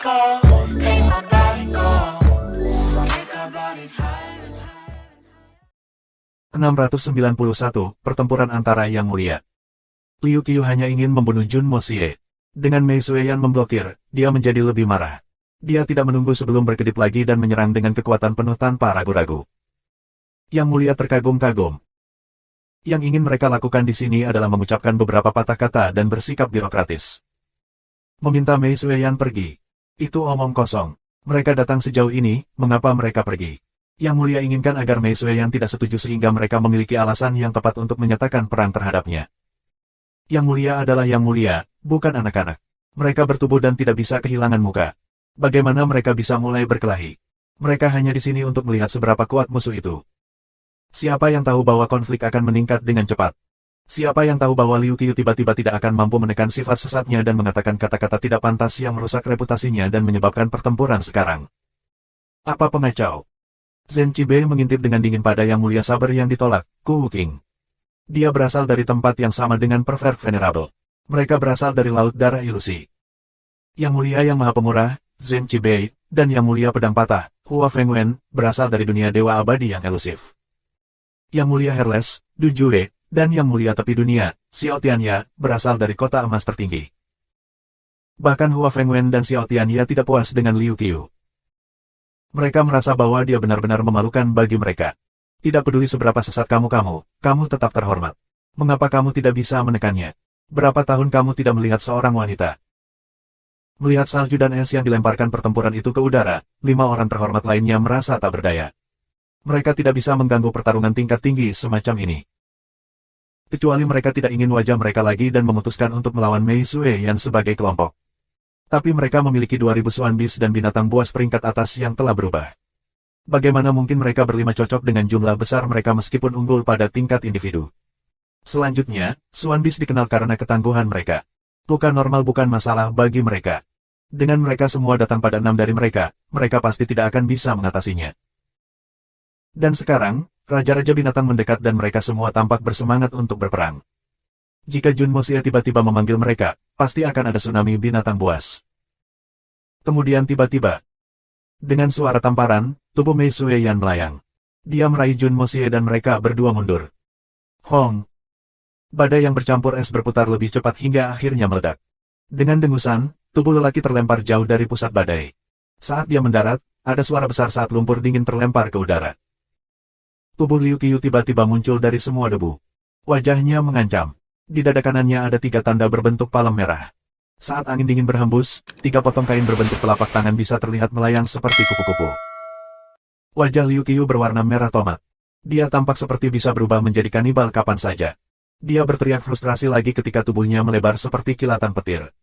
go, make my body go. Take our bodies higher and higher. 691, Pertempuran antara Yang Mulia. Liu Qiu hanya ingin membunuh Jun Moxie. Dengan Mei Sueyan memblokir, dia menjadi lebih marah. Dia tidak menunggu sebelum berkedip lagi dan menyerang dengan kekuatan penuh tanpa ragu-ragu. Yang Mulia terkagum-kagum. Yang ingin mereka lakukan di sini adalah mengucapkan beberapa patah kata dan bersikap birokratis. Meminta Mei Sueyan pergi. Itu omong kosong. Mereka datang sejauh ini, mengapa mereka pergi? Yang Mulia inginkan agar Mei Sueyan tidak setuju sehingga mereka memiliki alasan yang tepat untuk menyatakan perang terhadapnya. Yang Mulia adalah Yang Mulia, bukan anak-anak. Mereka bertubuh dan tidak bisa kehilangan muka. Bagaimana mereka bisa mulai berkelahi? Mereka hanya di sini untuk melihat seberapa kuat musuh itu. Siapa yang tahu bahwa konflik akan meningkat dengan cepat? Siapa yang tahu bahwa Liu Qiu tiba-tiba tidak akan mampu menekan sifat sesatnya dan mengatakan kata-kata tidak pantas yang merusak reputasinya dan menyebabkan pertempuran sekarang? Apa pengacau? Zhen Qibai mengintip dengan dingin pada Yang Mulia sabar yang ditolak, Ku Wuking. Dia berasal dari tempat yang sama dengan Pervert Venerable. Mereka berasal dari Laut Darah Ilusi. Yang Mulia yang Maha Pemurah, Zhen Qibai, dan Yang Mulia Pedang Patah, Hua Fengwen, berasal dari dunia Dewa Abadi yang elusif. Yang Mulia Herles, Du Jue, dan Yang Mulia Tepi Dunia, Xiao Tianya, berasal dari kota emas tertinggi. Bahkan Hua Fengwen dan Xiao Tianya tidak puas dengan Liu Qiu. Mereka merasa bahwa dia benar-benar memalukan bagi mereka. Tidak peduli seberapa sesat kamu tetap terhormat. Mengapa kamu tidak bisa menekannya? Berapa tahun kamu tidak melihat seorang wanita? Melihat salju dan es yang dilemparkan pertempuran itu ke udara, 5 orang terhormat lainnya merasa tak berdaya. Mereka tidak bisa mengganggu pertarungan tingkat tinggi semacam ini. Kecuali mereka tidak ingin wajah mereka lagi dan memutuskan untuk melawan Mei Sueyan sebagai kelompok. Tapi mereka memiliki 2000 Swan Beast dan binatang buas peringkat atas yang telah berubah. Bagaimana mungkin mereka berlima cocok dengan jumlah besar mereka meskipun unggul pada tingkat individu? Selanjutnya, Swan Beast dikenal karena ketangguhan mereka. Luka normal bukan masalah bagi mereka. Dengan mereka semua datang pada 6 dari mereka, mereka pasti tidak akan bisa mengatasinya. Dan sekarang, Raja-Raja Binatang mendekat dan mereka semua tampak bersemangat untuk berperang. Jika Jun Moxie tiba-tiba memanggil mereka, pasti akan ada tsunami binatang buas. Kemudian tiba-tiba, dengan suara tamparan, tubuh Mei Sueyan melayang. Dia meraih Jun Moxie dan mereka berdua mundur. Hong! Badai yang bercampur es berputar lebih cepat hingga akhirnya meledak. Dengan dengusan, tubuh lelaki terlempar jauh dari pusat badai. Saat dia mendarat, ada suara besar saat lumpur dingin terlempar ke udara. Tubuh Liu Qiu tiba-tiba muncul dari semua debu. Wajahnya mengancam. Di dada kanannya ada 3 tanda berbentuk palem merah. Saat angin dingin berhembus, 3 potong kain berbentuk telapak tangan bisa terlihat melayang seperti kupu-kupu. Wajah Liu Qiu berwarna merah tomat. Dia tampak seperti bisa berubah menjadi kanibal kapan saja. Dia berteriak frustrasi lagi ketika tubuhnya melebar seperti kilatan petir.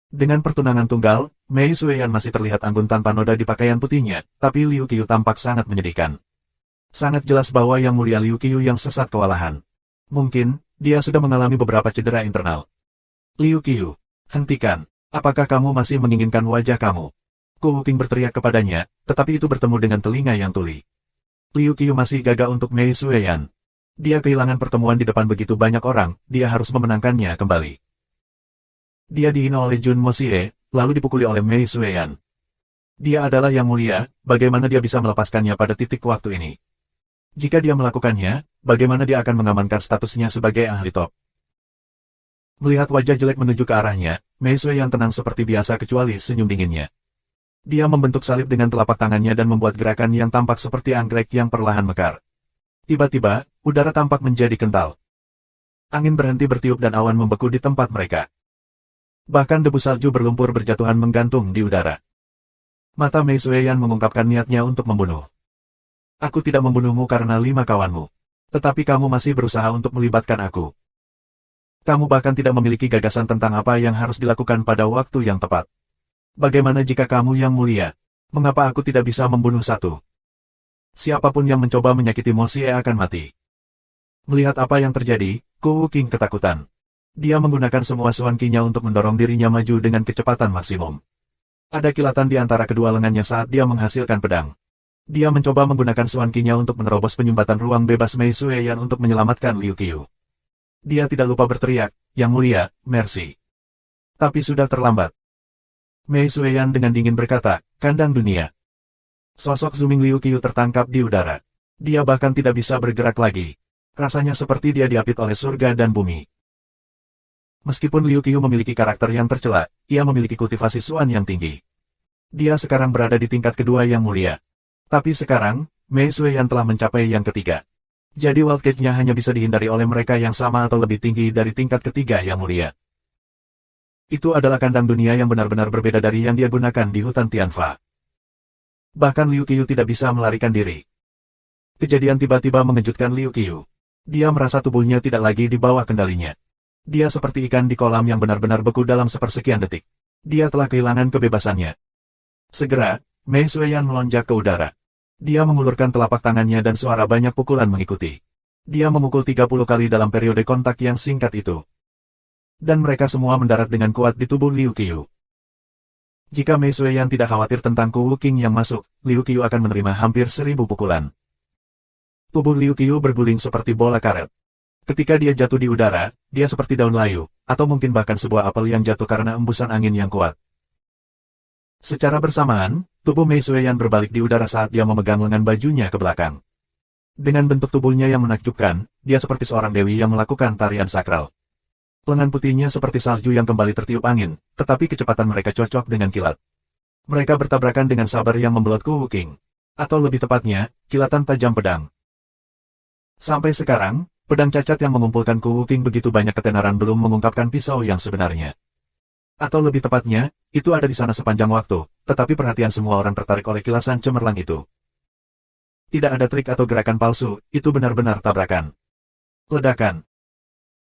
Dengan pertunangan tunggal, Mei Sueyan masih terlihat anggun tanpa noda di pakaian putihnya, tapi Liu Qiu tampak sangat menyedihkan. Sangat jelas bahwa Yang Mulia Liu Qiu yang sesat kewalahan. Mungkin, dia sudah mengalami beberapa cedera internal. Liu Qiu, hentikan. Apakah kamu masih menginginkan wajah kamu? Ku Wuking berteriak kepadanya, tetapi itu bertemu dengan telinga yang tuli. Liu Qiu masih gagah untuk Mei Sueyan. Dia kehilangan pertemuan di depan begitu banyak orang, dia harus memenangkannya kembali. Dia dihina oleh Jun Moxie, lalu dipukuli oleh Mei Sueyan. Dia adalah Yang Mulia, bagaimana dia bisa melepaskannya pada titik waktu ini? Jika dia melakukannya, bagaimana dia akan mengamankan statusnya sebagai ahli top? Melihat wajah jelek menuju ke arahnya, Mei Sueyan tenang seperti biasa kecuali senyum dinginnya. Dia membentuk salib dengan telapak tangannya dan membuat gerakan yang tampak seperti anggrek yang perlahan mekar. Tiba-tiba, udara tampak menjadi kental. Angin berhenti bertiup dan awan membeku di tempat mereka. Bahkan debu salju berlumpur berjatuhan menggantung di udara. Mata Mei Sueyan mengungkapkan niatnya untuk membunuh. Aku tidak membunuhmu karena 5 kawanmu. Tetapi kamu masih berusaha untuk melibatkan aku. Kamu bahkan tidak memiliki gagasan tentang apa yang harus dilakukan pada waktu yang tepat. Bagaimana jika kamu Yang Mulia? Mengapa aku tidak bisa membunuh satu? Siapapun yang mencoba menyakiti Moxie akan mati. Melihat apa yang terjadi, Ku Wuking ketakutan. Dia menggunakan semua Swan Qi-nya untuk mendorong dirinya maju dengan kecepatan maksimum. Ada kilatan di antara kedua lengannya saat dia menghasilkan pedang. Dia mencoba menggunakan Swan Qi-nya untuk menerobos penyumbatan ruang bebas Mei Sueyan untuk menyelamatkan Liu Qiu. Dia tidak lupa berteriak, Yang Mulia, mercy. Tapi sudah terlambat. Mei Sueyan dengan dingin berkata, kandang dunia. Sosok Zuming Liu Qiu tertangkap di udara. Dia bahkan tidak bisa bergerak lagi. Rasanya seperti dia diapit oleh surga dan bumi. Meskipun Liu Qiu memiliki karakter yang tercela, ia memiliki kultivasi Suan yang tinggi. Dia sekarang berada di tingkat kedua yang mulia. Tapi sekarang, Mei Sueyan telah mencapai yang ketiga. Jadi Wild Cage-nya hanya bisa dihindari oleh mereka yang sama atau lebih tinggi dari tingkat ketiga yang mulia. Itu adalah kandang dunia yang benar-benar berbeda dari yang dia gunakan di hutan Tianfa. Bahkan Liu Qiu tidak bisa melarikan diri. Kejadian tiba-tiba mengejutkan Liu Qiu. Dia merasa tubuhnya tidak lagi di bawah kendalinya. Dia seperti ikan di kolam yang benar-benar beku dalam sepersekian detik. Dia telah kehilangan kebebasannya. Segera, Mei Sueyan melonjak ke udara. Dia mengulurkan telapak tangannya dan suara banyak pukulan mengikuti. Dia memukul 30 kali dalam periode kontak yang singkat itu. Dan mereka semua mendarat dengan kuat di tubuh Liu Qiu. Jika Mei Sueyan tidak khawatir tentang Ku Wuqing yang masuk, Liu Qiu akan menerima hampir 1000 pukulan. Tubuh Liu Qiu berguling seperti bola karet. Ketika dia jatuh di udara, dia seperti daun layu, atau mungkin bahkan sebuah apel yang jatuh karena embusan angin yang kuat. Secara bersamaan, tubuh Mei Sueyan berbalik di udara saat dia memegang lengan bajunya ke belakang. Dengan bentuk tubuhnya yang menakjubkan, dia seperti seorang dewi yang melakukan tarian sakral. Lengan putihnya seperti salju yang kembali tertiup angin, tetapi kecepatan mereka cocok dengan kilat. Mereka bertabrakan dengan sabar yang membelut Ku Wuqing. Atau lebih tepatnya, kilatan tajam pedang. Sampai sekarang, pedang cacat yang mengumpulkan Ku Wuqing begitu banyak ketenaran belum mengungkapkan pisau yang sebenarnya. Atau lebih tepatnya, itu ada di sana sepanjang waktu, tetapi perhatian semua orang tertarik oleh kilasan cemerlang itu. Tidak ada trik atau gerakan palsu, itu benar-benar tabrakan. Ledakan.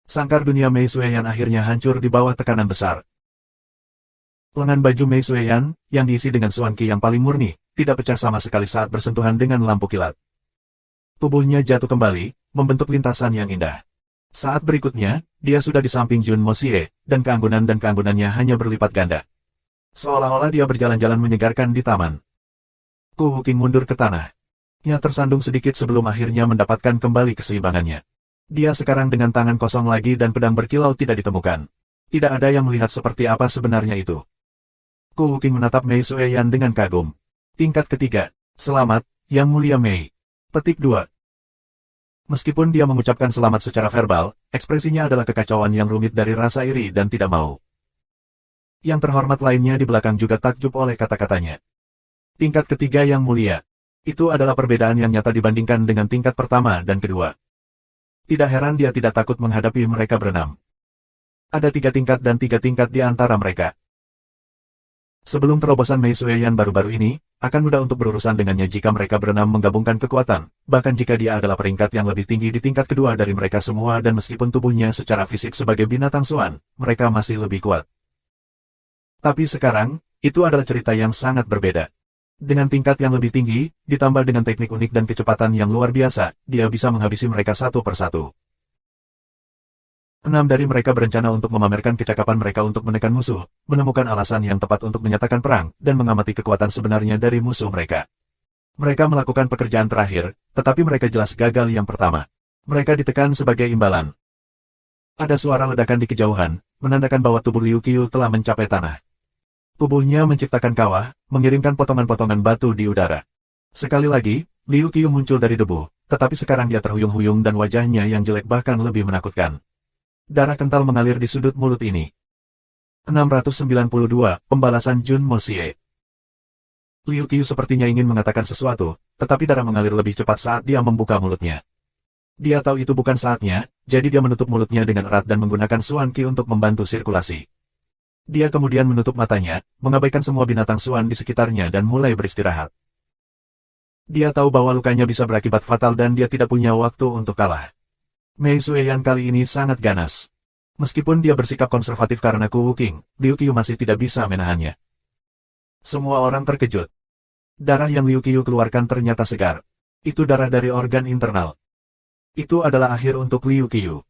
Sangkar dunia Mei Sueyan akhirnya hancur di bawah tekanan besar. Lengan baju Mei Sueyan, yang diisi dengan Suan Qi yang paling murni, tidak pecah sama sekali saat bersentuhan dengan lampu kilat. Tubuhnya jatuh kembali, membentuk lintasan yang indah. Saat berikutnya, dia sudah di samping Jun Moxie, dan keanggunannya hanya berlipat ganda. Seolah-olah dia berjalan-jalan menyegarkan di taman. Ku Wuqing mundur ke tanah. Ia tersandung sedikit sebelum akhirnya mendapatkan kembali keseimbangannya. Dia sekarang dengan tangan kosong lagi dan pedang berkilau tidak ditemukan. Tidak ada yang melihat seperti apa sebenarnya itu. Ku Wuqing menatap Mei Sueyan dengan kagum. Tingkat ketiga. Selamat, Yang Mulia Mei. Petik 2. Meskipun dia mengucapkan selamat secara verbal, ekspresinya adalah kekacauan yang rumit dari rasa iri dan tidak mau. Yang terhormat lainnya di belakang juga takjub oleh kata-katanya. Tingkat ketiga Yang Mulia. Itu adalah perbedaan yang nyata dibandingkan dengan tingkat pertama dan kedua. Tidak heran dia tidak takut menghadapi mereka berenam. Ada 3 tingkat dan 3 tingkat di antara mereka. Sebelum terobosan Mei Sueyan baru-baru ini, akan mudah untuk berurusan dengannya jika mereka berenam menggabungkan kekuatan, bahkan jika dia adalah peringkat yang lebih tinggi di tingkat kedua dari mereka semua dan meskipun tubuhnya secara fisik sebagai binatang Suan, mereka masih lebih kuat. Tapi sekarang, itu adalah cerita yang sangat berbeda. Dengan tingkat yang lebih tinggi, ditambah dengan teknik unik dan kecepatan yang luar biasa, dia bisa menghabisi mereka satu persatu. 6 dari mereka berencana untuk memamerkan kecakapan mereka untuk menekan musuh, menemukan alasan yang tepat untuk menyatakan perang, dan mengamati kekuatan sebenarnya dari musuh mereka. Mereka melakukan pekerjaan terakhir, tetapi mereka jelas gagal yang pertama. Mereka ditekan sebagai imbalan. Ada suara ledakan di kejauhan, menandakan bahwa tubuh Liu Qiu telah mencapai tanah. Tubuhnya menciptakan kawah, mengirimkan potongan-potongan batu di udara. Sekali lagi, Liu Qiu muncul dari debu, tetapi sekarang dia terhuyung-huyung dan wajahnya yang jelek bahkan lebih menakutkan. Darah kental mengalir di sudut mulut ini. 692, Pembalasan Jun Moxie. Liu Qiu sepertinya ingin mengatakan sesuatu, tetapi darah mengalir lebih cepat saat dia membuka mulutnya. Dia tahu itu bukan saatnya, jadi dia menutup mulutnya dengan erat dan menggunakan Suan Qi untuk membantu sirkulasi. Dia kemudian menutup matanya, mengabaikan semua binatang Suan di sekitarnya dan mulai beristirahat. Dia tahu bahwa lukanya bisa berakibat fatal dan dia tidak punya waktu untuk kalah. Mei Sueyan kali ini sangat ganas. Meskipun dia bersikap konservatif karena Ku Wuqing, Liu Qiu masih tidak bisa menahannya. Semua orang terkejut. Darah yang Liu Qiu keluarkan ternyata segar. Itu darah dari organ internal. Itu adalah akhir untuk Liu Qiu.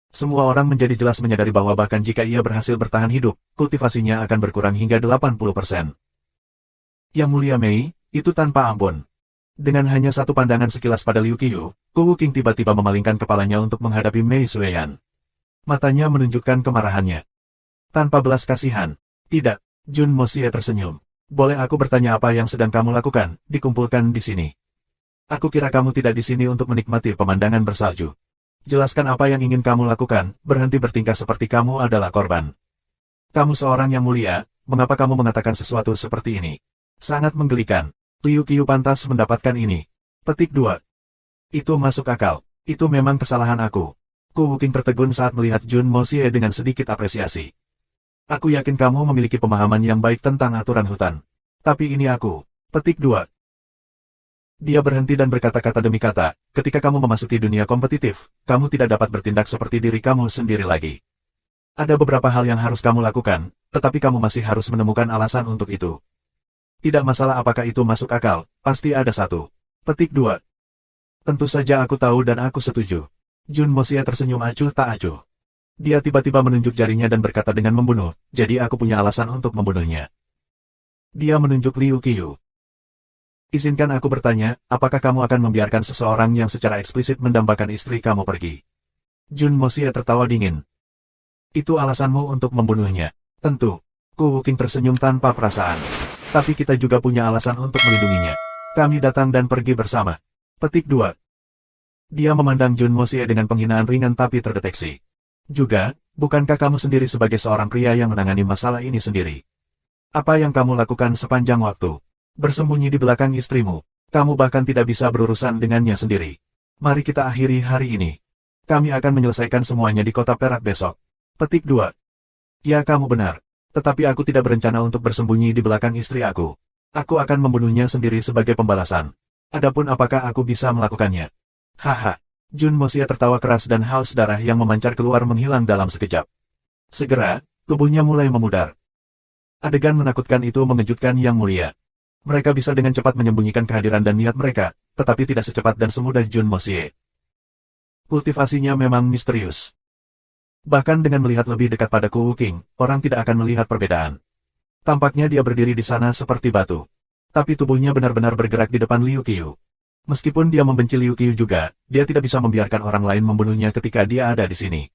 Semua orang menjadi jelas menyadari bahwa bahkan jika ia berhasil bertahan hidup, kultivasinya akan berkurang hingga 80%. Yang Mulia Mei, itu tanpa ampun. Dengan hanya satu pandangan sekilas pada Liu Qiu, Ku Wuqing tiba-tiba memalingkan kepalanya untuk menghadapi Mei Sueyan. Matanya menunjukkan kemarahannya. Tanpa belas kasihan. Tidak, Jun Mosie tersenyum. Boleh aku bertanya apa yang sedang kamu lakukan, dikumpulkan di sini? Aku kira kamu tidak di sini untuk menikmati pemandangan bersalju. Jelaskan apa yang ingin kamu lakukan, berhenti bertingkah seperti kamu adalah korban. Kamu seorang yang mulia, mengapa kamu mengatakan sesuatu seperti ini? Sangat menggelikan. Liu Qiu pantas mendapatkan ini. Petik 2. Itu masuk akal. Itu memang kesalahan aku. Ku Wuking tertegun saat melihat Jun Mosie dengan sedikit apresiasi. Aku yakin kamu memiliki pemahaman yang baik tentang aturan hutan. Tapi ini aku. Petik 2. Dia berhenti dan berkata-kata demi kata, ketika kamu memasuki dunia kompetitif, kamu tidak dapat bertindak seperti diri kamu sendiri lagi. Ada beberapa hal yang harus kamu lakukan, tetapi kamu masih harus menemukan alasan untuk itu. Tidak masalah apakah itu masuk akal, pasti ada satu. Petik 2. Tentu saja aku tahu dan aku setuju. Jun Mosie tersenyum acuh tak acuh. Dia tiba-tiba menunjuk jarinya dan berkata dengan membunuh, jadi aku punya alasan untuk membunuhnya. Dia menunjuk Liu Qiu. Izinkan aku bertanya, apakah kamu akan membiarkan seseorang yang secara eksplisit mendambakan istri kamu pergi? Jun Mosie tertawa dingin. Itu alasanmu untuk membunuhnya. Tentu. Ku Wuking tersenyum tanpa perasaan. Tapi kita juga punya alasan untuk melindunginya. Kami datang dan pergi bersama. Petik 2. Dia memandang Jun Mosie dengan penghinaan ringan tapi terdeteksi. Juga, bukankah kamu sendiri sebagai seorang pria yang menangani masalah ini sendiri? Apa yang kamu lakukan sepanjang waktu? Bersembunyi di belakang istrimu. Kamu bahkan tidak bisa berurusan dengannya sendiri. Mari kita akhiri hari ini. Kami akan menyelesaikan semuanya di kota perak besok. Petik 2. Ya, kamu benar. Tetapi aku tidak berencana untuk bersembunyi di belakang istri aku. Aku akan membunuhnya sendiri sebagai pembalasan. Adapun apakah aku bisa melakukannya? Haha. Jun Mosie tertawa keras dan haus darah yang memancar keluar menghilang dalam sekejap. Segera, tubuhnya mulai memudar. Adegan menakutkan itu mengejutkan Yang Mulia. Mereka bisa dengan cepat menyembunyikan kehadiran dan niat mereka, tetapi tidak secepat dan semudah Jun Mosie. Kultivasinya memang misterius. Bahkan dengan melihat lebih dekat pada Ku Wuking, orang tidak akan melihat perbedaan. Tampaknya dia berdiri di sana seperti batu. Tapi tubuhnya benar-benar bergerak di depan Liu Qiu. Meskipun dia membenci Liu Qiu juga, dia tidak bisa membiarkan orang lain membunuhnya ketika dia ada di sini.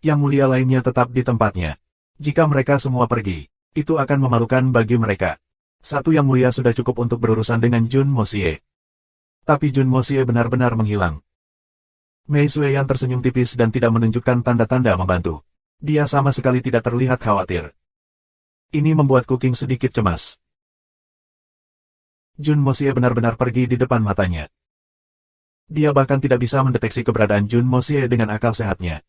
Yang Mulia lainnya tetap di tempatnya. Jika mereka semua pergi, itu akan memalukan bagi mereka. Satu Yang Mulia sudah cukup untuk berurusan dengan Jun Mosie. Tapi Jun Mosie benar-benar menghilang. Mei Sueyan tersenyum tipis dan tidak menunjukkan tanda-tanda membantu. Dia sama sekali tidak terlihat khawatir. Ini membuat Ku King sedikit cemas. Jun Mosie benar-benar pergi di depan matanya. Dia bahkan tidak bisa mendeteksi keberadaan Jun Mosie dengan akal sehatnya.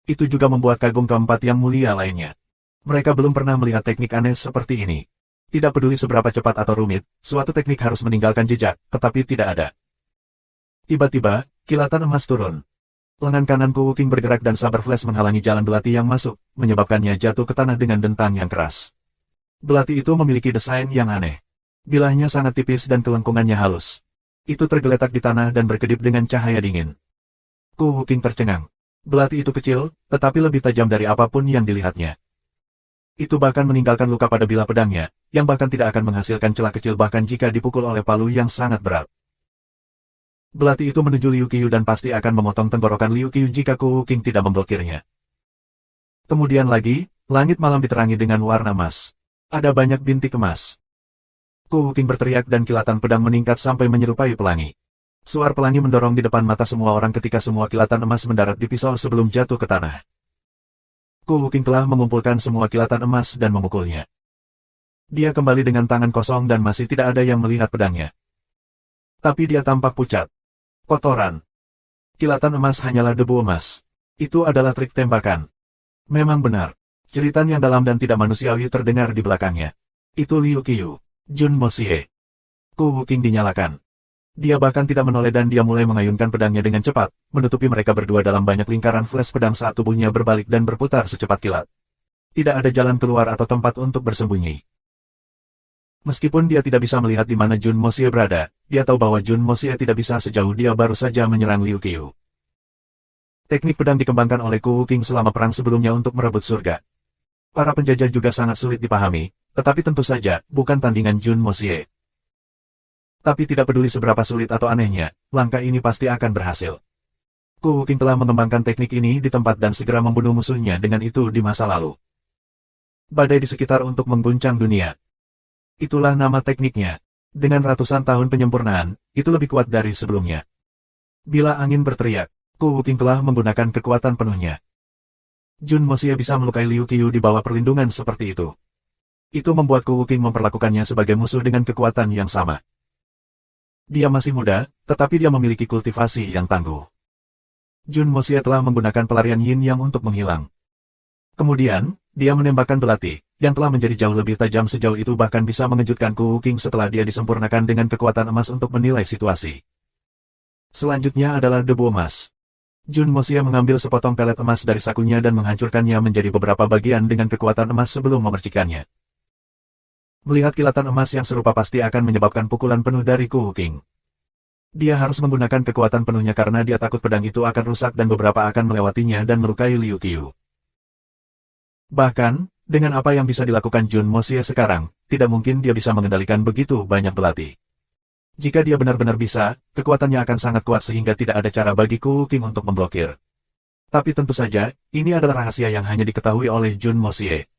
Itu juga membuat kagum keempat Yang Mulia lainnya. Mereka belum pernah melihat teknik aneh seperti ini. Tidak peduli seberapa cepat atau rumit, suatu teknik harus meninggalkan jejak, tetapi tidak ada. Tiba-tiba, kilatan emas turun. Lengan kanan Ku Wuking bergerak dan saber flash menghalangi jalan belati yang masuk, menyebabkannya jatuh ke tanah dengan dentang yang keras. Belati itu memiliki desain yang aneh. Bilahnya sangat tipis dan kelengkungannya halus. Itu tergeletak di tanah dan berkedip dengan cahaya dingin. Ku Wuking tercengang. Belati itu kecil, tetapi lebih tajam dari apapun yang dilihatnya. Itu bahkan meninggalkan luka pada bilah pedangnya, yang bahkan tidak akan menghasilkan celah kecil bahkan jika dipukul oleh palu yang sangat berat. Belati itu menuju Liu Qiu dan pasti akan memotong tenggorokan Liu Qiu jika Ku Wuking tidak memblokirnya. Kemudian lagi, langit malam diterangi dengan warna emas. Ada banyak bintik emas. Ku Wuking berteriak dan kilatan pedang meningkat sampai menyerupai pelangi. Suar pelangi mendorong di depan mata semua orang ketika semua kilatan emas mendarat di pisau sebelum jatuh ke tanah. Ku Wuking telah mengumpulkan semua kilatan emas dan memukulnya. Dia kembali dengan tangan kosong dan masih tidak ada yang melihat pedangnya. Tapi dia tampak pucat. Kotoran. Kilatan emas hanyalah debu emas. Itu adalah trik tembakan. Memang benar. Jeritan yang dalam dan tidak manusiawi terdengar di belakangnya. Itu Liu Qiu. Jun Mosie. Ku Wuking dinyalakan. Dia bahkan tidak menoleh dan dia mulai mengayunkan pedangnya dengan cepat, menutupi mereka berdua dalam banyak lingkaran flash pedang saat tubuhnya berbalik dan berputar secepat kilat. Tidak ada jalan keluar atau tempat untuk bersembunyi. Meskipun dia tidak bisa melihat di mana Jun Mosie berada, dia tahu bahwa Jun Mosie tidak bisa sejauh dia baru saja menyerang Liu Qiu. Teknik pedang dikembangkan oleh Ku Wuking selama perang sebelumnya untuk merebut surga. Para penjajah juga sangat sulit dipahami, tetapi tentu saja, bukan tandingan Jun Mosie. Tapi tidak peduli seberapa sulit atau anehnya, langkah ini pasti akan berhasil. Ku Wuking telah mengembangkan teknik ini di tempat dan segera membunuh musuhnya dengan itu di masa lalu. badai di sekitar untuk mengguncang dunia. Itulah nama tekniknya. Dengan ratusan tahun penyempurnaan, itu lebih kuat dari sebelumnya. Bila angin berteriak, Ku Wuking telah menggunakan kekuatan penuhnya. Jun Moxie bisa melukai Liu Qiu di bawah perlindungan seperti itu. Itu membuat Ku Wuking memperlakukannya sebagai musuh dengan kekuatan yang sama. Dia masih muda, tetapi dia memiliki kultivasi yang tangguh. Jun Moxie telah menggunakan pelarian Yin Yang untuk menghilang. Kemudian, dia menembakkan belati, yang telah menjadi jauh lebih tajam sejauh itu bahkan bisa mengejutkan Ku Wuking setelah dia disempurnakan dengan kekuatan emas untuk menilai situasi. Selanjutnya adalah debu emas. Jun Moxie mengambil sepotong pelet emas dari sakunya dan menghancurkannya menjadi beberapa bagian dengan kekuatan emas sebelum memercikannya. Melihat kilatan emas yang serupa pasti akan menyebabkan pukulan penuh dari Ku Wuking. Dia harus menggunakan kekuatan penuhnya karena dia takut pedang itu akan rusak dan beberapa akan melewatinya dan melukai Liu Qiu. Bahkan, dengan apa yang bisa dilakukan Jun Moxie sekarang, tidak mungkin dia bisa mengendalikan begitu banyak belati. Jika dia benar-benar bisa, kekuatannya akan sangat kuat sehingga tidak ada cara bagi Ku Wuking untuk memblokir. Tapi tentu saja, ini adalah rahasia yang hanya diketahui oleh Jun Moxie.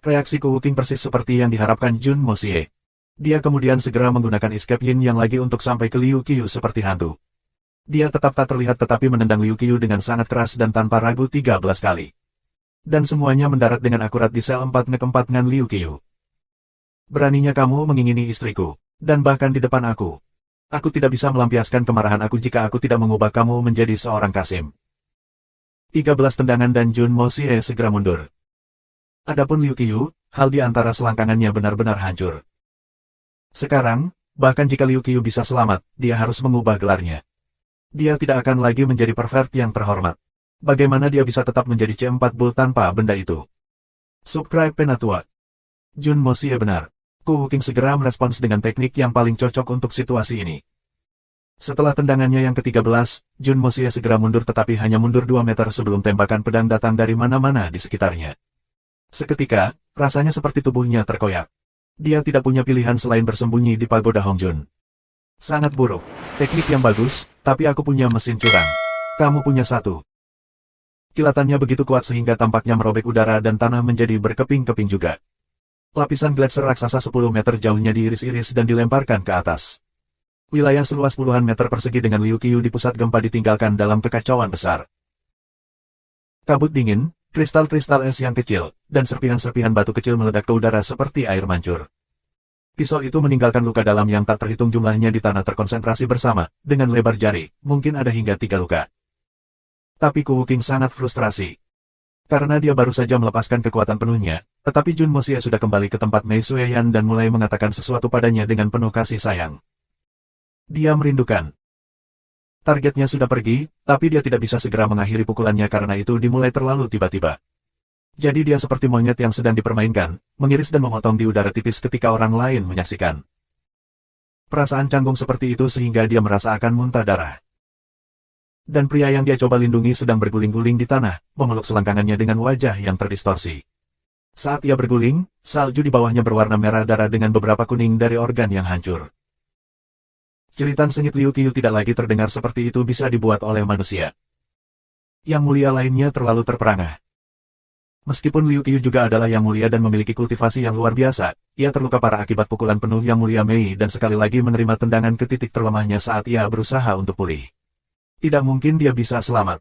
Reaksi Ku Wuking persis seperti yang diharapkan Jun Moxie. Dia kemudian segera menggunakan escape Yin yang lagi untuk sampai ke Liu Qiu seperti hantu. Dia tetap tak terlihat tetapi menendang Liu Qiu dengan sangat keras dan tanpa ragu 13 kali. Dan semuanya mendarat dengan akurat di sel 4 keempat dengan Liu Qiu. Beraninya kamu mengingini istriku, dan bahkan di depan aku. Aku tidak bisa melampiaskan kemarahan aku jika aku tidak mengubah kamu menjadi seorang kasim. 13 tendangan dan Jun Moxie segera mundur. Adapun Liu Qiu, hal di antara selangkangannya benar-benar hancur. Sekarang, bahkan jika Liu Qiu bisa selamat, dia harus mengubah gelarnya. Dia tidak akan lagi menjadi pervert yang terhormat. Bagaimana dia bisa tetap menjadi C4 Bull tanpa benda itu? Subscribe Penatua. Jun Moxie benar. Ku Wuking segera merespons dengan teknik yang paling cocok untuk situasi ini. Setelah tendangannya yang ke-13, Jun Moxie segera mundur tetapi hanya mundur 2 meter sebelum tembakan pedang datang dari mana-mana di sekitarnya. Seketika, rasanya seperti tubuhnya terkoyak. Dia tidak punya pilihan selain bersembunyi di pagoda Hongjun. Sangat buruk. Teknik yang bagus, tapi aku punya mesin curang. Kamu punya satu. Kilatannya begitu kuat sehingga tampaknya merobek udara dan tanah menjadi berkeping-keping juga. Lapisan gletser raksasa 10 meter jauhnya diiris-iris dan dilemparkan ke atas. Wilayah seluas puluhan meter persegi dengan Liu Qiu di pusat gempa ditinggalkan dalam kekacauan besar. Kabut dingin, kristal-kristal es yang kecil, dan serpihan-serpihan batu kecil meledak ke udara seperti air mancur. Pisau itu meninggalkan luka dalam yang tak terhitung jumlahnya di tanah terkonsentrasi bersama, dengan lebar jari, mungkin ada hingga 3 luka. Tapi Ku Wuking sangat frustrasi. Karena dia baru saja melepaskan kekuatan penuhnya, tetapi Jun Moxie sudah kembali ke tempat Mei Sueyan dan mulai mengatakan sesuatu padanya dengan penuh kasih sayang. Dia merindukan. Targetnya sudah pergi, tapi dia tidak bisa segera mengakhiri pukulannya karena itu dimulai terlalu tiba-tiba. Jadi dia seperti monyet yang sedang dipermainkan, mengiris dan memotong di udara tipis ketika orang lain menyaksikan. Perasaan canggung seperti itu sehingga dia merasa akan muntah darah. Dan pria yang dia coba lindungi sedang berguling-guling di tanah, memeluk selangkangannya dengan wajah yang terdistorsi. Saat ia berguling, salju di bawahnya berwarna merah darah dengan beberapa kuning dari organ yang hancur. Jeritan sengit Liu Qiu tidak lagi terdengar seperti itu bisa dibuat oleh manusia. Yang mulia lainnya terlalu terperangah. Meskipun Liu Qiu juga adalah yang mulia dan memiliki kultivasi yang luar biasa, ia terluka parah akibat pukulan penuh yang mulia Mei dan sekali lagi menerima tendangan ke titik terlemahnya saat ia berusaha untuk pulih. Tidak mungkin dia bisa selamat.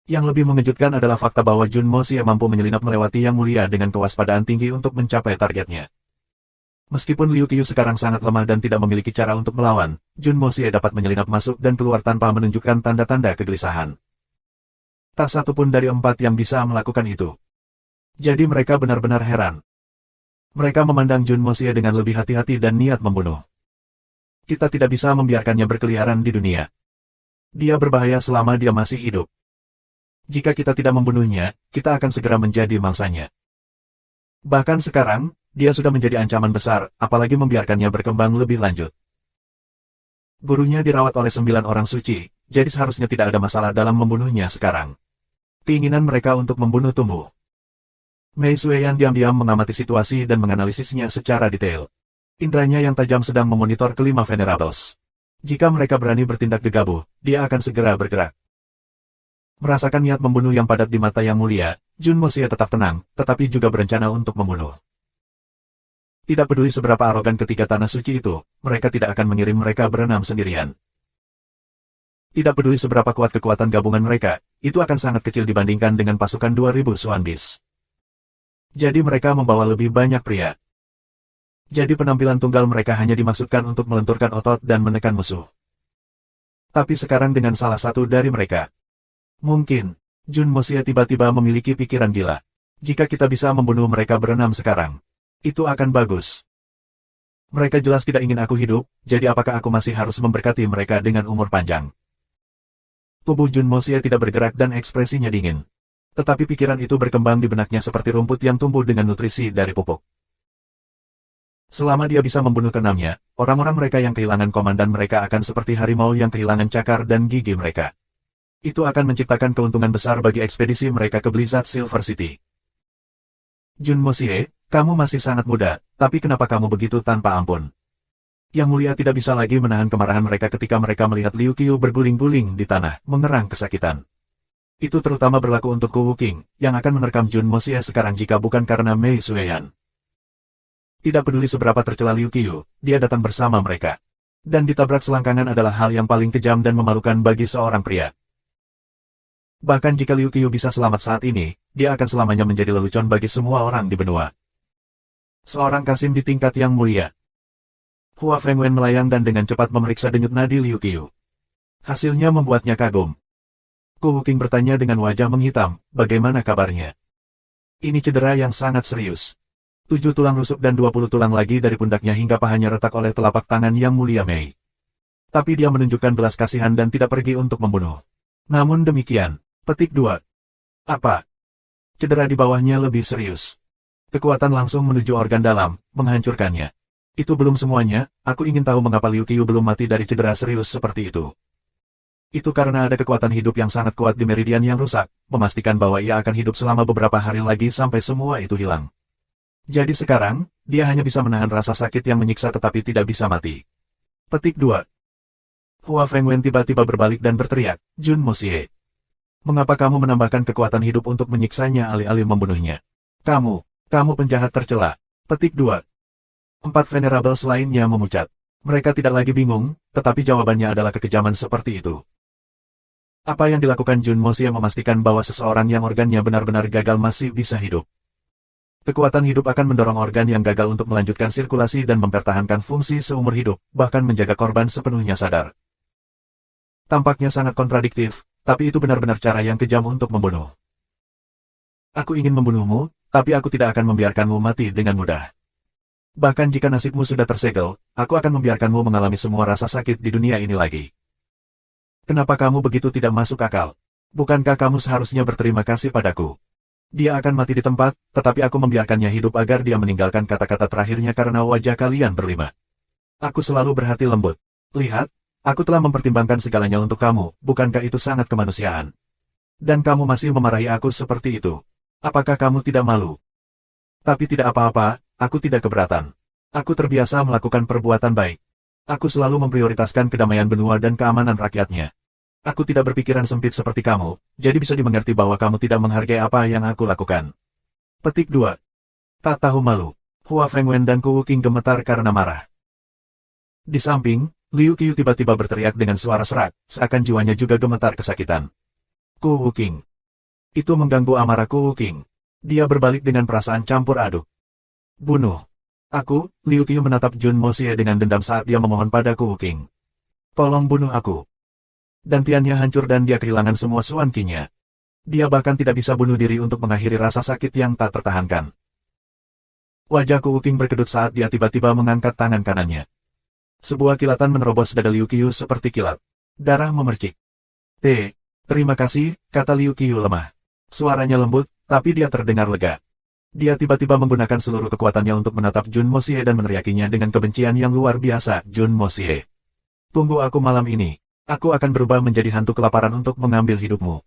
Yang lebih mengejutkan adalah fakta bahwa Jun Moxie mampu menyelinap melewati yang mulia dengan kewaspadaan tinggi untuk mencapai targetnya. Meskipun Liu Qiu sekarang sangat lemah dan tidak memiliki cara untuk melawan, Jun Moxie dapat menyelinap masuk dan keluar tanpa menunjukkan tanda-tanda kegelisahan. Tak satu pun dari 4 yang bisa melakukan itu. Jadi mereka benar-benar heran. Mereka memandang Jun Moxie dengan lebih hati-hati dan niat membunuh. Kita tidak bisa membiarkannya berkeliaran di dunia. Dia berbahaya selama dia masih hidup. Jika kita tidak membunuhnya, kita akan segera menjadi mangsanya. Bahkan sekarang, dia sudah menjadi ancaman besar, apalagi membiarkannya berkembang lebih lanjut. Gurunya dirawat oleh 9 orang suci, jadi seharusnya tidak ada masalah dalam membunuhnya sekarang. Keinginan mereka untuk membunuh tumbuh. Mei Sueyan diam-diam mengamati situasi dan menganalisisnya secara detail. Indranya yang tajam sedang memonitor kelima Venerables. Jika mereka berani bertindak gegabah, dia akan segera bergerak. Merasakan niat membunuh yang padat di mata yang mulia, Jun Moxie tetap tenang, tetapi juga berencana untuk membunuh. Tidak peduli seberapa arogan ketiga tanah suci itu, mereka tidak akan mengirim mereka berenam sendirian. Tidak peduli seberapa kuat kekuatan gabungan mereka, itu akan sangat kecil dibandingkan dengan pasukan 2000 Swan Beast. Jadi mereka membawa lebih banyak pria. Jadi penampilan tunggal mereka hanya dimaksudkan untuk melenturkan otot dan menekan musuh. Tapi sekarang dengan salah satu dari mereka. Mungkin, Jun Moxie tiba-tiba memiliki pikiran gila. Jika kita bisa membunuh mereka berenam sekarang, itu akan bagus. Mereka jelas tidak ingin aku hidup, jadi apakah aku masih harus memberkati mereka dengan umur panjang? Tubuh Jun Moxie tidak bergerak dan ekspresinya dingin. Tetapi pikiran itu berkembang di benaknya seperti rumput yang tumbuh dengan nutrisi dari pupuk. Selama dia bisa membunuh keenamnya, orang-orang mereka yang kehilangan komandan mereka akan seperti harimau yang kehilangan cakar dan gigi mereka. Itu akan menciptakan keuntungan besar bagi ekspedisi mereka ke Blizzard Silver City. Jun Moxie, kamu masih sangat muda, tapi kenapa kamu begitu tanpa ampun? Yang Mulia tidak bisa lagi menahan kemarahan mereka ketika mereka melihat Liu Qiu berguling-guling di tanah, mengerang kesakitan. Itu terutama berlaku untuk Ku Wuking, yang akan menerkam Jun Moxie sekarang jika bukan karena Mei Sueyan. Tidak peduli seberapa tercela Liu Qiu, dia datang bersama mereka. Dan ditabrak selangkangan adalah hal yang paling kejam dan memalukan bagi seorang pria. Bahkan jika Liu Qiu bisa selamat saat ini, dia akan selamanya menjadi lelucon bagi semua orang di benua. Seorang Kasim di tingkat yang mulia. Hua Fengwen melayang dan dengan cepat memeriksa denyut nadi Liu Qiu. Hasilnya membuatnya kagum. Ku Wuking bertanya dengan wajah menghitam, bagaimana kabarnya? Ini cedera yang sangat serius. 7 tulang rusuk dan 20 tulang lagi dari pundaknya hingga pahanya retak oleh telapak tangan yang mulia Mei. Tapi dia menunjukkan belas kasihan dan tidak pergi untuk membunuh. Namun demikian, petik 2. Apa? Cedera di bawahnya lebih serius. Kekuatan langsung menuju organ dalam, menghancurkannya. Itu belum semuanya, aku ingin tahu mengapa Liu Qiu belum mati dari cedera serius seperti itu. Itu karena ada kekuatan hidup yang sangat kuat di meridian yang rusak, memastikan bahwa ia akan hidup selama beberapa hari lagi sampai semua itu hilang. Jadi sekarang, dia hanya bisa menahan rasa sakit yang menyiksa tetapi tidak bisa mati. Petik 2. Hua Fengwen tiba-tiba berbalik dan berteriak, Jun Moxie. Mengapa kamu menambahkan kekuatan hidup untuk menyiksanya alih-alih membunuhnya? Kamu penjahat tercela. Petik 2. 4 venerables lainnya memucat. Mereka tidak lagi bingung, tetapi jawabannya adalah kekejaman seperti itu. Apa yang dilakukan Jun Moxie memastikan bahwa seseorang yang organnya benar-benar gagal masih bisa hidup. Kekuatan hidup akan mendorong organ yang gagal untuk melanjutkan sirkulasi dan mempertahankan fungsi seumur hidup, bahkan menjaga korban sepenuhnya sadar. Tampaknya sangat kontradiktif, tapi itu benar-benar cara yang kejam untuk membunuh. Aku ingin membunuhmu, tapi aku tidak akan membiarkanmu mati dengan mudah. Bahkan jika nasibmu sudah tersegel, aku akan membiarkanmu mengalami semua rasa sakit di dunia ini lagi. Kenapa kamu begitu tidak masuk akal? Bukankah kamu seharusnya berterima kasih padaku? Dia akan mati di tempat, tetapi aku membiarkannya hidup agar dia meninggalkan kata-kata terakhirnya karena wajah kalian berlima. Aku selalu berhati lembut. Lihat, aku telah mempertimbangkan segalanya untuk kamu, bukankah itu sangat kemanusiaan? Dan kamu masih memarahi aku seperti itu. Apakah kamu tidak malu? Tapi tidak apa-apa, aku tidak keberatan. Aku terbiasa melakukan perbuatan baik. Aku selalu memprioritaskan kedamaian benua dan keamanan rakyatnya. Aku tidak berpikiran sempit seperti kamu, jadi bisa dimengerti bahwa kamu tidak menghargai apa yang aku lakukan. Petik 2. Tak tahu malu. Hua Fengwen dan Ku Wuking gemetar karena marah. Di samping, Liu Qiu tiba-tiba berteriak dengan suara serak, seakan jiwanya juga gemetar kesakitan. Ku Wuking. Itu mengganggu amarah Ku Wuking. Dia berbalik dengan perasaan campur aduk. Bunuh. Aku, Liu Qiu menatap Jun Moxie dengan dendam saat dia memohon pada Ku Wuking. Tolong bunuh aku. Dantiannya hancur dan dia kehilangan semua Swan Qi-nya. Dia bahkan tidak bisa bunuh diri untuk mengakhiri rasa sakit yang tak tertahankan. Wajah Ku Wuking berkedut saat dia tiba-tiba mengangkat tangan kanannya. Sebuah kilatan menerobos dada Liu Qiu seperti kilat. Darah memercik. Terima kasih, kata Liu Qiu lemah. Suaranya lembut, tapi dia terdengar lega. Dia tiba-tiba menggunakan seluruh kekuatannya untuk menatap Jun Moxie dan meneriakinya dengan kebencian yang luar biasa, Jun Moxie. Tunggu aku malam ini. Aku akan berubah menjadi hantu kelaparan untuk mengambil hidupmu.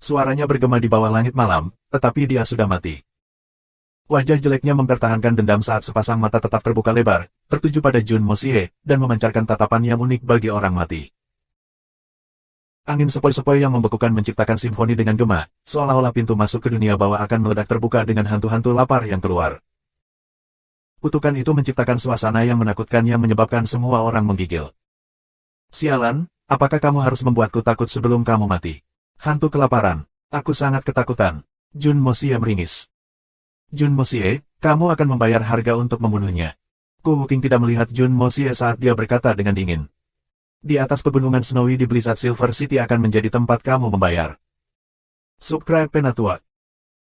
Suaranya bergema di bawah langit malam, tetapi dia sudah mati. Wajah jeleknya mempertahankan dendam saat sepasang mata tetap terbuka lebar, tertuju pada Jun Moxie, dan memancarkan tatapan yang unik bagi orang mati. Angin sepoi-sepoi yang membekukan menciptakan simfoni dengan gema, seolah-olah pintu masuk ke dunia bawah akan meledak terbuka dengan hantu-hantu lapar yang keluar. Kutukan itu menciptakan suasana yang menakutkan yang menyebabkan semua orang menggigil. Sialan, apakah kamu harus membuatku takut sebelum kamu mati? Hantu kelaparan, aku sangat ketakutan. Jun Mosie meringis. Jun Mosie, kamu akan membayar harga untuk membunuhnya. Ku Wuking tidak melihat Jun Mosie saat dia berkata dengan dingin. Di atas pegunungan Snowy di Blizzard Silver City akan menjadi tempat kamu membayar. Subscribe Penatua.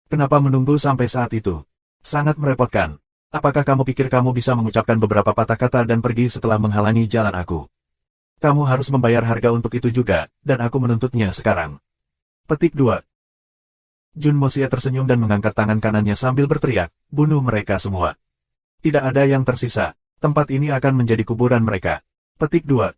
Kenapa menunggu sampai saat itu? Sangat merepotkan. Apakah kamu pikir kamu bisa mengucapkan beberapa patah kata dan pergi setelah menghalangi jalan aku? Kamu harus membayar harga untuk itu juga, dan aku menuntutnya sekarang. Petik 2. Jun Mosie tersenyum dan mengangkat tangan kanannya sambil berteriak, bunuh mereka semua. Tidak ada yang tersisa. Tempat ini akan menjadi kuburan mereka. Petik 2.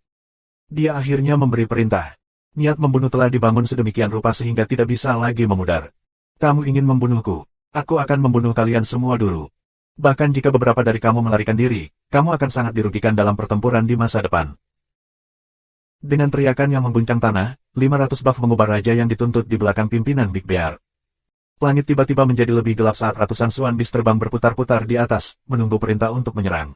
Dia akhirnya memberi perintah. Niat membunuh telah dibangun sedemikian rupa sehingga tidak bisa lagi memudar. Kamu ingin membunuhku? Aku akan membunuh kalian semua dulu. Bahkan jika beberapa dari kamu melarikan diri, kamu akan sangat dirugikan dalam pertempuran di masa depan. Dengan teriakan yang mengguncang tanah, 500 buff mengubah raja yang dituntut di belakang pimpinan Big Bear. Langit tiba-tiba menjadi lebih gelap saat ratusan Swan Beast terbang berputar-putar di atas, menunggu perintah untuk menyerang.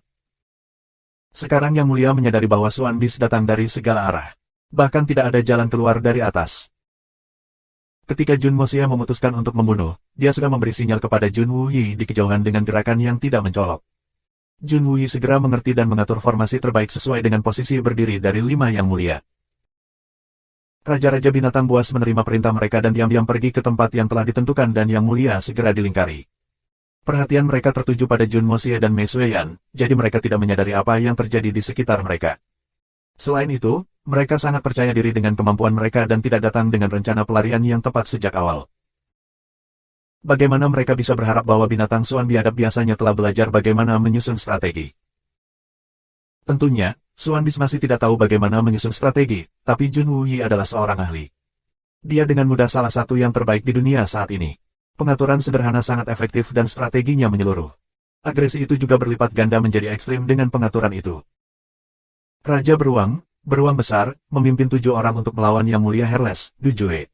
Sekarang Yang Mulia menyadari bahwa Swan Beast datang dari segala arah. Bahkan tidak ada jalan keluar dari atas. Ketika Jun Mosie memutuskan untuk membunuh, dia sudah memberi sinyal kepada Jun Wuyi di kejauhan dengan gerakan yang tidak mencolok. Jun Wuyi segera mengerti dan mengatur formasi terbaik sesuai dengan posisi berdiri dari 5 Yang Mulia. Raja-raja binatang buas menerima perintah mereka dan diam-diam pergi ke tempat yang telah ditentukan dan Yang Mulia segera dilingkari. Perhatian mereka tertuju pada Jun Mosie dan Mei Sueyan, jadi mereka tidak menyadari apa yang terjadi di sekitar mereka. Selain itu, mereka sangat percaya diri dengan kemampuan mereka dan tidak datang dengan rencana pelarian yang tepat sejak awal. Bagaimana mereka bisa berharap bahwa binatang Swan biadab biasanya telah belajar bagaimana menyusun strategi? Tentunya, Swan Beast masih tidak tahu bagaimana menyusun strategi, tapi Jun Wuyi adalah seorang ahli. Dia dengan mudah salah satu yang terbaik di dunia saat ini. Pengaturan sederhana sangat efektif dan strateginya menyeluruh. Agresi itu juga berlipat ganda menjadi ekstrim dengan pengaturan itu. Raja Beruang Besar, memimpin 7 orang untuk melawan Yang Mulia Herles, Dujue.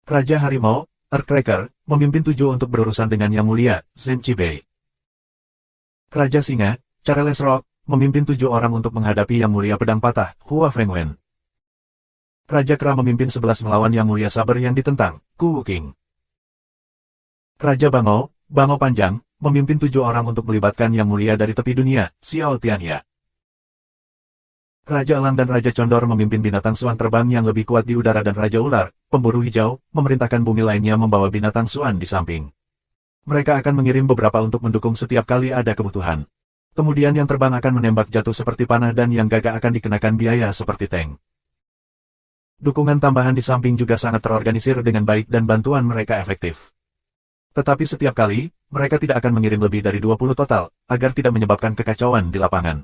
Raja Harimau, Earthcracker, memimpin 7 untuk berurusan dengan Yang Mulia, Zhen Qibei. Raja Singa, Charles Rock, memimpin 7 orang untuk menghadapi Yang Mulia Pedang Patah, Hua Fengwen. Raja Kera memimpin 11 melawan Yang Mulia Saber yang ditentang, Ku Wuking. Raja Bangau Panjang, memimpin 7 orang untuk melibatkan Yang Mulia dari tepi dunia, Xiao Tianya. Raja Elang dan Raja Condor memimpin binatang Swan terbang yang lebih kuat di udara dan Raja Ular, Pemburu Hijau, memerintahkan bumi lainnya membawa binatang Swan di samping. Mereka akan mengirim beberapa untuk mendukung setiap kali ada kebutuhan. Kemudian yang terbang akan menembak jatuh seperti panah dan yang gagak akan dikenakan biaya seperti tank. Dukungan tambahan di samping juga sangat terorganisir dengan baik dan bantuan mereka efektif. Tetapi setiap kali, mereka tidak akan mengirim lebih dari 20 total, agar tidak menyebabkan kekacauan di lapangan.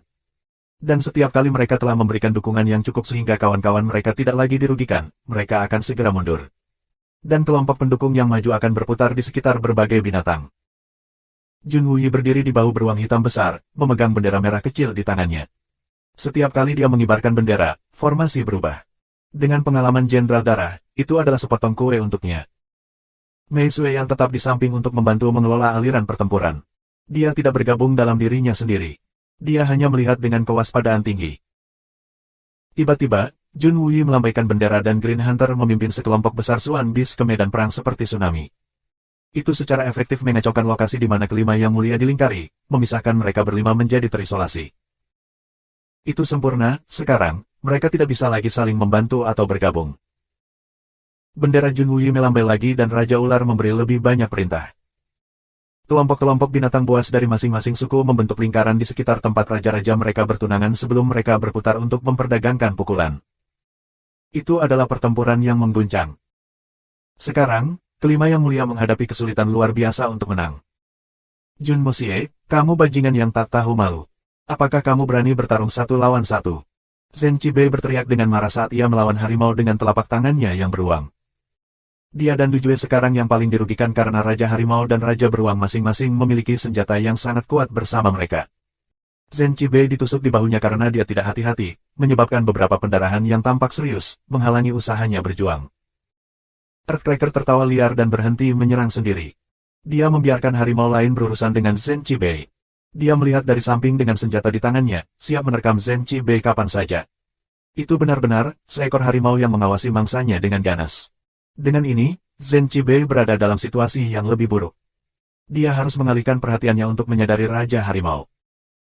Dan setiap kali mereka telah memberikan dukungan yang cukup sehingga kawan-kawan mereka tidak lagi dirugikan, mereka akan segera mundur. Dan kelompok pendukung yang maju akan berputar di sekitar berbagai binatang. Jun Wuyi berdiri di bahu beruang hitam besar, memegang bendera merah kecil di tangannya. Setiap kali dia mengibarkan bendera, formasi berubah. Dengan pengalaman Jenderal Darah, itu adalah sepotong kue untuknya. Mei Sueyan tetap di samping untuk membantu mengelola aliran pertempuran. Dia tidak bergabung dalam dirinya sendiri. Dia hanya melihat dengan kewaspadaan tinggi. Tiba-tiba, Jun Wuyi melambaikan bendera dan Green Hunter memimpin sekelompok besar Swan Beast ke medan perang seperti tsunami. Itu secara efektif mengacaukan lokasi di mana kelima Yang Mulia dilingkari, memisahkan mereka berlima menjadi terisolasi. Itu sempurna, sekarang, mereka tidak bisa lagi saling membantu atau bergabung. Bendera Jun Wuyi melambai lagi dan Raja Ular memberi lebih banyak perintah. Kelompok-kelompok binatang buas dari masing-masing suku membentuk lingkaran di sekitar tempat raja-raja mereka bertunangan sebelum mereka berputar untuk memperdagangkan pukulan. Itu adalah pertempuran yang mengguncang. Sekarang, kelima Yang Mulia menghadapi kesulitan luar biasa untuk menang. Jun Mosie, kamu bajingan yang tak tahu malu. Apakah kamu berani bertarung 1 lawan 1? Zhen Qibei berteriak dengan marah saat ia melawan harimau dengan telapak tangannya yang beruang. Dia dan Dujue sekarang yang paling dirugikan karena Raja Harimau dan Raja Beruang masing-masing memiliki senjata yang sangat kuat bersama mereka. Zhen Qibei ditusuk di bahunya karena dia tidak hati-hati, menyebabkan beberapa pendarahan yang tampak serius, menghalangi usahanya berjuang. Earthcracker tertawa liar dan berhenti menyerang sendiri. Dia membiarkan harimau lain berurusan dengan Zhen Qibei. Dia melihat dari samping dengan senjata di tangannya, siap menerkam Zhen Qibei kapan saja. Itu benar-benar seekor harimau yang mengawasi mangsanya dengan ganas. Dengan ini, Zhen Qibei berada dalam situasi yang lebih buruk. Dia harus mengalihkan perhatiannya untuk menyadari Raja Harimau.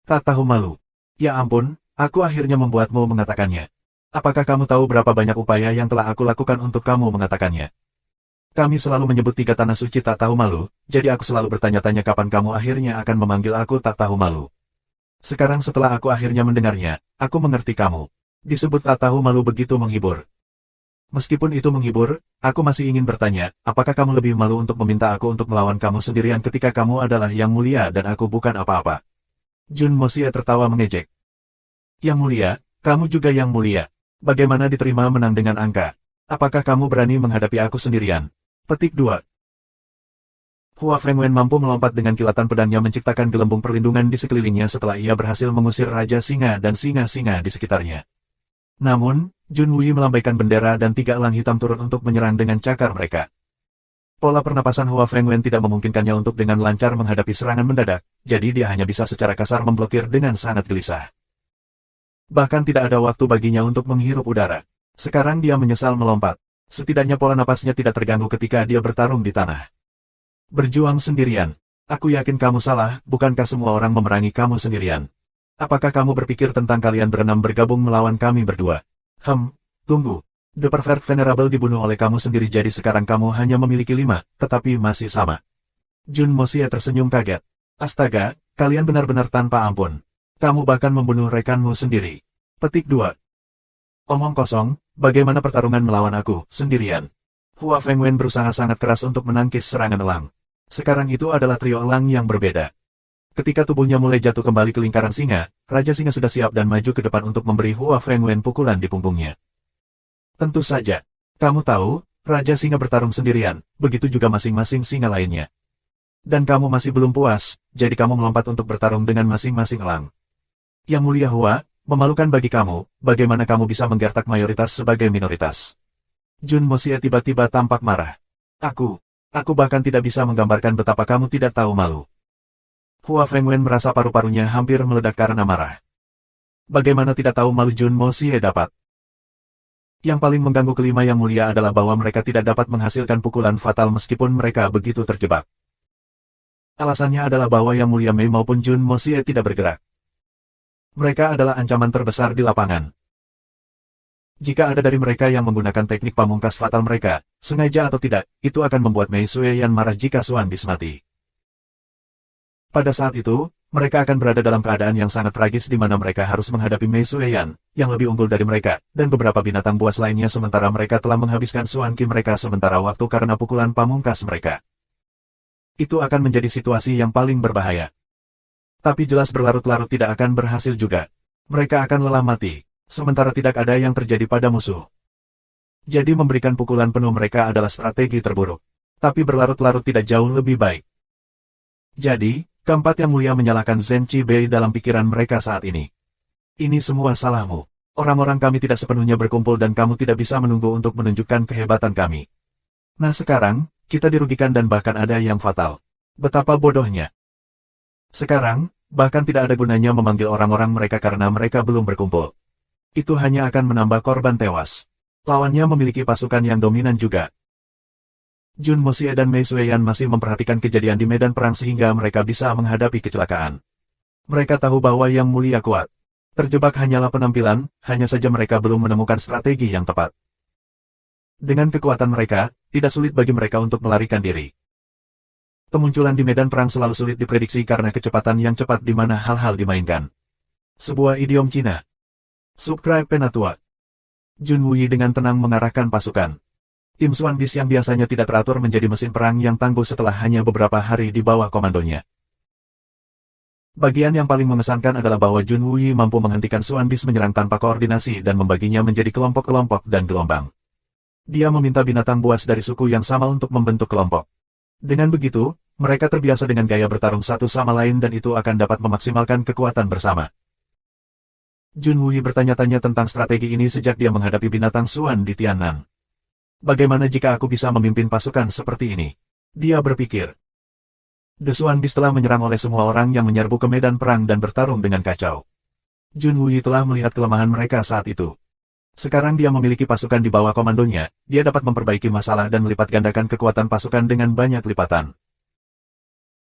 Tak tahu malu. Ya ampun, aku akhirnya membuatmu mengatakannya. Apakah kamu tahu berapa banyak upaya yang telah aku lakukan untuk kamu mengatakannya? Kami selalu menyebut 3 tanah suci tak tahu malu, jadi aku selalu bertanya-tanya kapan kamu akhirnya akan memanggil aku tak tahu malu. Sekarang setelah aku akhirnya mendengarnya, aku mengerti kamu. Disebut tak tahu malu begitu menghibur. Meskipun itu menghibur, aku masih ingin bertanya, apakah kamu lebih malu untuk meminta aku untuk melawan kamu sendirian ketika kamu adalah yang mulia dan aku bukan apa-apa? Jun Moxie tertawa mengejek. Yang mulia, kamu juga yang mulia. Bagaimana diterima menang dengan angka? Apakah kamu berani menghadapi aku sendirian? Petik 2. Hua Fengwen mampu melompat dengan kilatan pedangnya menciptakan gelembung perlindungan di sekelilingnya setelah ia berhasil mengusir Raja Singa dan singa-singa di sekitarnya. Namun, Jun Wui melambaikan bendera dan 3 elang hitam turun untuk menyerang dengan cakar mereka. Pola pernapasan Hua Fengwen tidak memungkinkannya untuk dengan lancar menghadapi serangan mendadak, jadi dia hanya bisa secara kasar memblokir dengan sangat gelisah. Bahkan tidak ada waktu baginya untuk menghirup udara. Sekarang dia menyesal melompat. Setidaknya pola napasnya tidak terganggu ketika dia bertarung di tanah. Berjuang sendirian. Aku yakin kamu salah, bukankah semua orang memerangi kamu sendirian? Apakah kamu berpikir tentang kalian berenam bergabung melawan kami berdua? Tunggu. The Pervert Venerable dibunuh oleh kamu sendiri jadi sekarang kamu hanya memiliki 5, tetapi masih sama. Jun Moxie tersenyum kaget. Astaga, kalian benar-benar tanpa ampun. Kamu bahkan membunuh rekanmu sendiri. Petik 2. Omong kosong, bagaimana pertarungan melawan aku, sendirian? Hua Fengwen berusaha sangat keras untuk menangkis serangan elang. Sekarang itu adalah trio elang yang berbeda. Ketika tubuhnya mulai jatuh kembali ke lingkaran singa, Raja Singa sudah siap dan maju ke depan untuk memberi Hua Fengwen pukulan di punggungnya. Tentu saja. Kamu tahu, Raja Singa bertarung sendirian, begitu juga masing-masing singa lainnya. Dan kamu masih belum puas, jadi kamu melompat untuk bertarung dengan masing-masing elang. Yang mulia Hua, memalukan bagi kamu, bagaimana kamu bisa menggertak mayoritas sebagai minoritas. Jun Moxie tiba-tiba tampak marah. Aku bahkan tidak bisa menggambarkan betapa kamu tidak tahu malu. Hua Fengwen merasa paru-parunya hampir meledak karena marah. Bagaimana tidak tahu malu Jun Moxie dapat? Yang paling mengganggu kelima yang mulia adalah bahwa mereka tidak dapat menghasilkan pukulan fatal meskipun mereka begitu terjebak. Alasannya adalah bahwa yang mulia Mei maupun Jun Moxie tidak bergerak. Mereka adalah ancaman terbesar di lapangan. Jika ada dari mereka yang menggunakan teknik pamungkas fatal mereka, sengaja atau tidak, itu akan membuat Mei Sueyan marah jika Xuan Bis mati. Pada saat itu, mereka akan berada dalam keadaan yang sangat tragis di mana mereka harus menghadapi Mei Sueyan, yang lebih unggul dari mereka, dan beberapa binatang buas lainnya sementara mereka telah menghabiskan Xuan Qi mereka sementara waktu karena pukulan pamungkas mereka. Itu akan menjadi situasi yang paling berbahaya. Tapi jelas berlarut-larut tidak akan berhasil juga. Mereka akan lelah mati, sementara tidak ada yang terjadi pada musuh. Jadi memberikan pukulan penuh mereka adalah strategi terburuk. Tapi berlarut-larut tidak jauh lebih baik. Jadi, keempat yang mulia menyalahkan Zhen Qibei dalam pikiran mereka saat ini. Ini semua salahmu. Orang-orang kami tidak sepenuhnya berkumpul dan kamu tidak bisa menunggu untuk menunjukkan kehebatan kami. Nah sekarang, kita dirugikan dan bahkan ada yang fatal. Betapa bodohnya. Sekarang, bahkan tidak ada gunanya memanggil orang-orang mereka karena mereka belum berkumpul. Itu hanya akan menambah korban tewas. Lawannya memiliki pasukan yang dominan juga. Jun Moxie dan Mei Sueyan masih memperhatikan kejadian di medan perang sehingga mereka bisa menghadapi kecelakaan. Mereka tahu bahwa yang mulia kuat. Terjebak hanyalah penampilan, hanya saja mereka belum menemukan strategi yang tepat. Dengan kekuatan mereka, tidak sulit bagi mereka untuk melarikan diri. Kemunculan di medan perang selalu sulit diprediksi karena kecepatan yang cepat di mana hal-hal dimainkan. Sebuah idiom Cina. Subscribe Penatua. Jun Wui dengan tenang mengarahkan pasukan. Tim Xuan Bis yang biasanya tidak teratur menjadi mesin perang yang tangguh setelah hanya beberapa hari di bawah komandonya. Bagian yang paling mengesankan adalah bahwa Jun Wui mampu menghentikan Xuan Bis menyerang tanpa koordinasi dan membaginya menjadi kelompok-kelompok dan gelombang. Dia meminta binatang buas dari suku yang sama untuk membentuk kelompok. Dengan begitu, Mereka terbiasa dengan gaya bertarung satu sama lain dan itu akan dapat memaksimalkan kekuatan bersama. Jun Wui bertanya-tanya tentang strategi ini sejak dia menghadapi binatang Suan di Tiannan. Bagaimana jika aku bisa memimpin pasukan seperti ini? Dia berpikir. The Suan Beast telah menyerang oleh semua orang yang menyerbu ke medan perang dan bertarung dengan kacau. Jun Wui telah melihat kelemahan mereka saat itu. Sekarang dia memiliki pasukan di bawah komandonya, dia dapat memperbaiki masalah dan melipat gandakan kekuatan pasukan dengan banyak lipatan.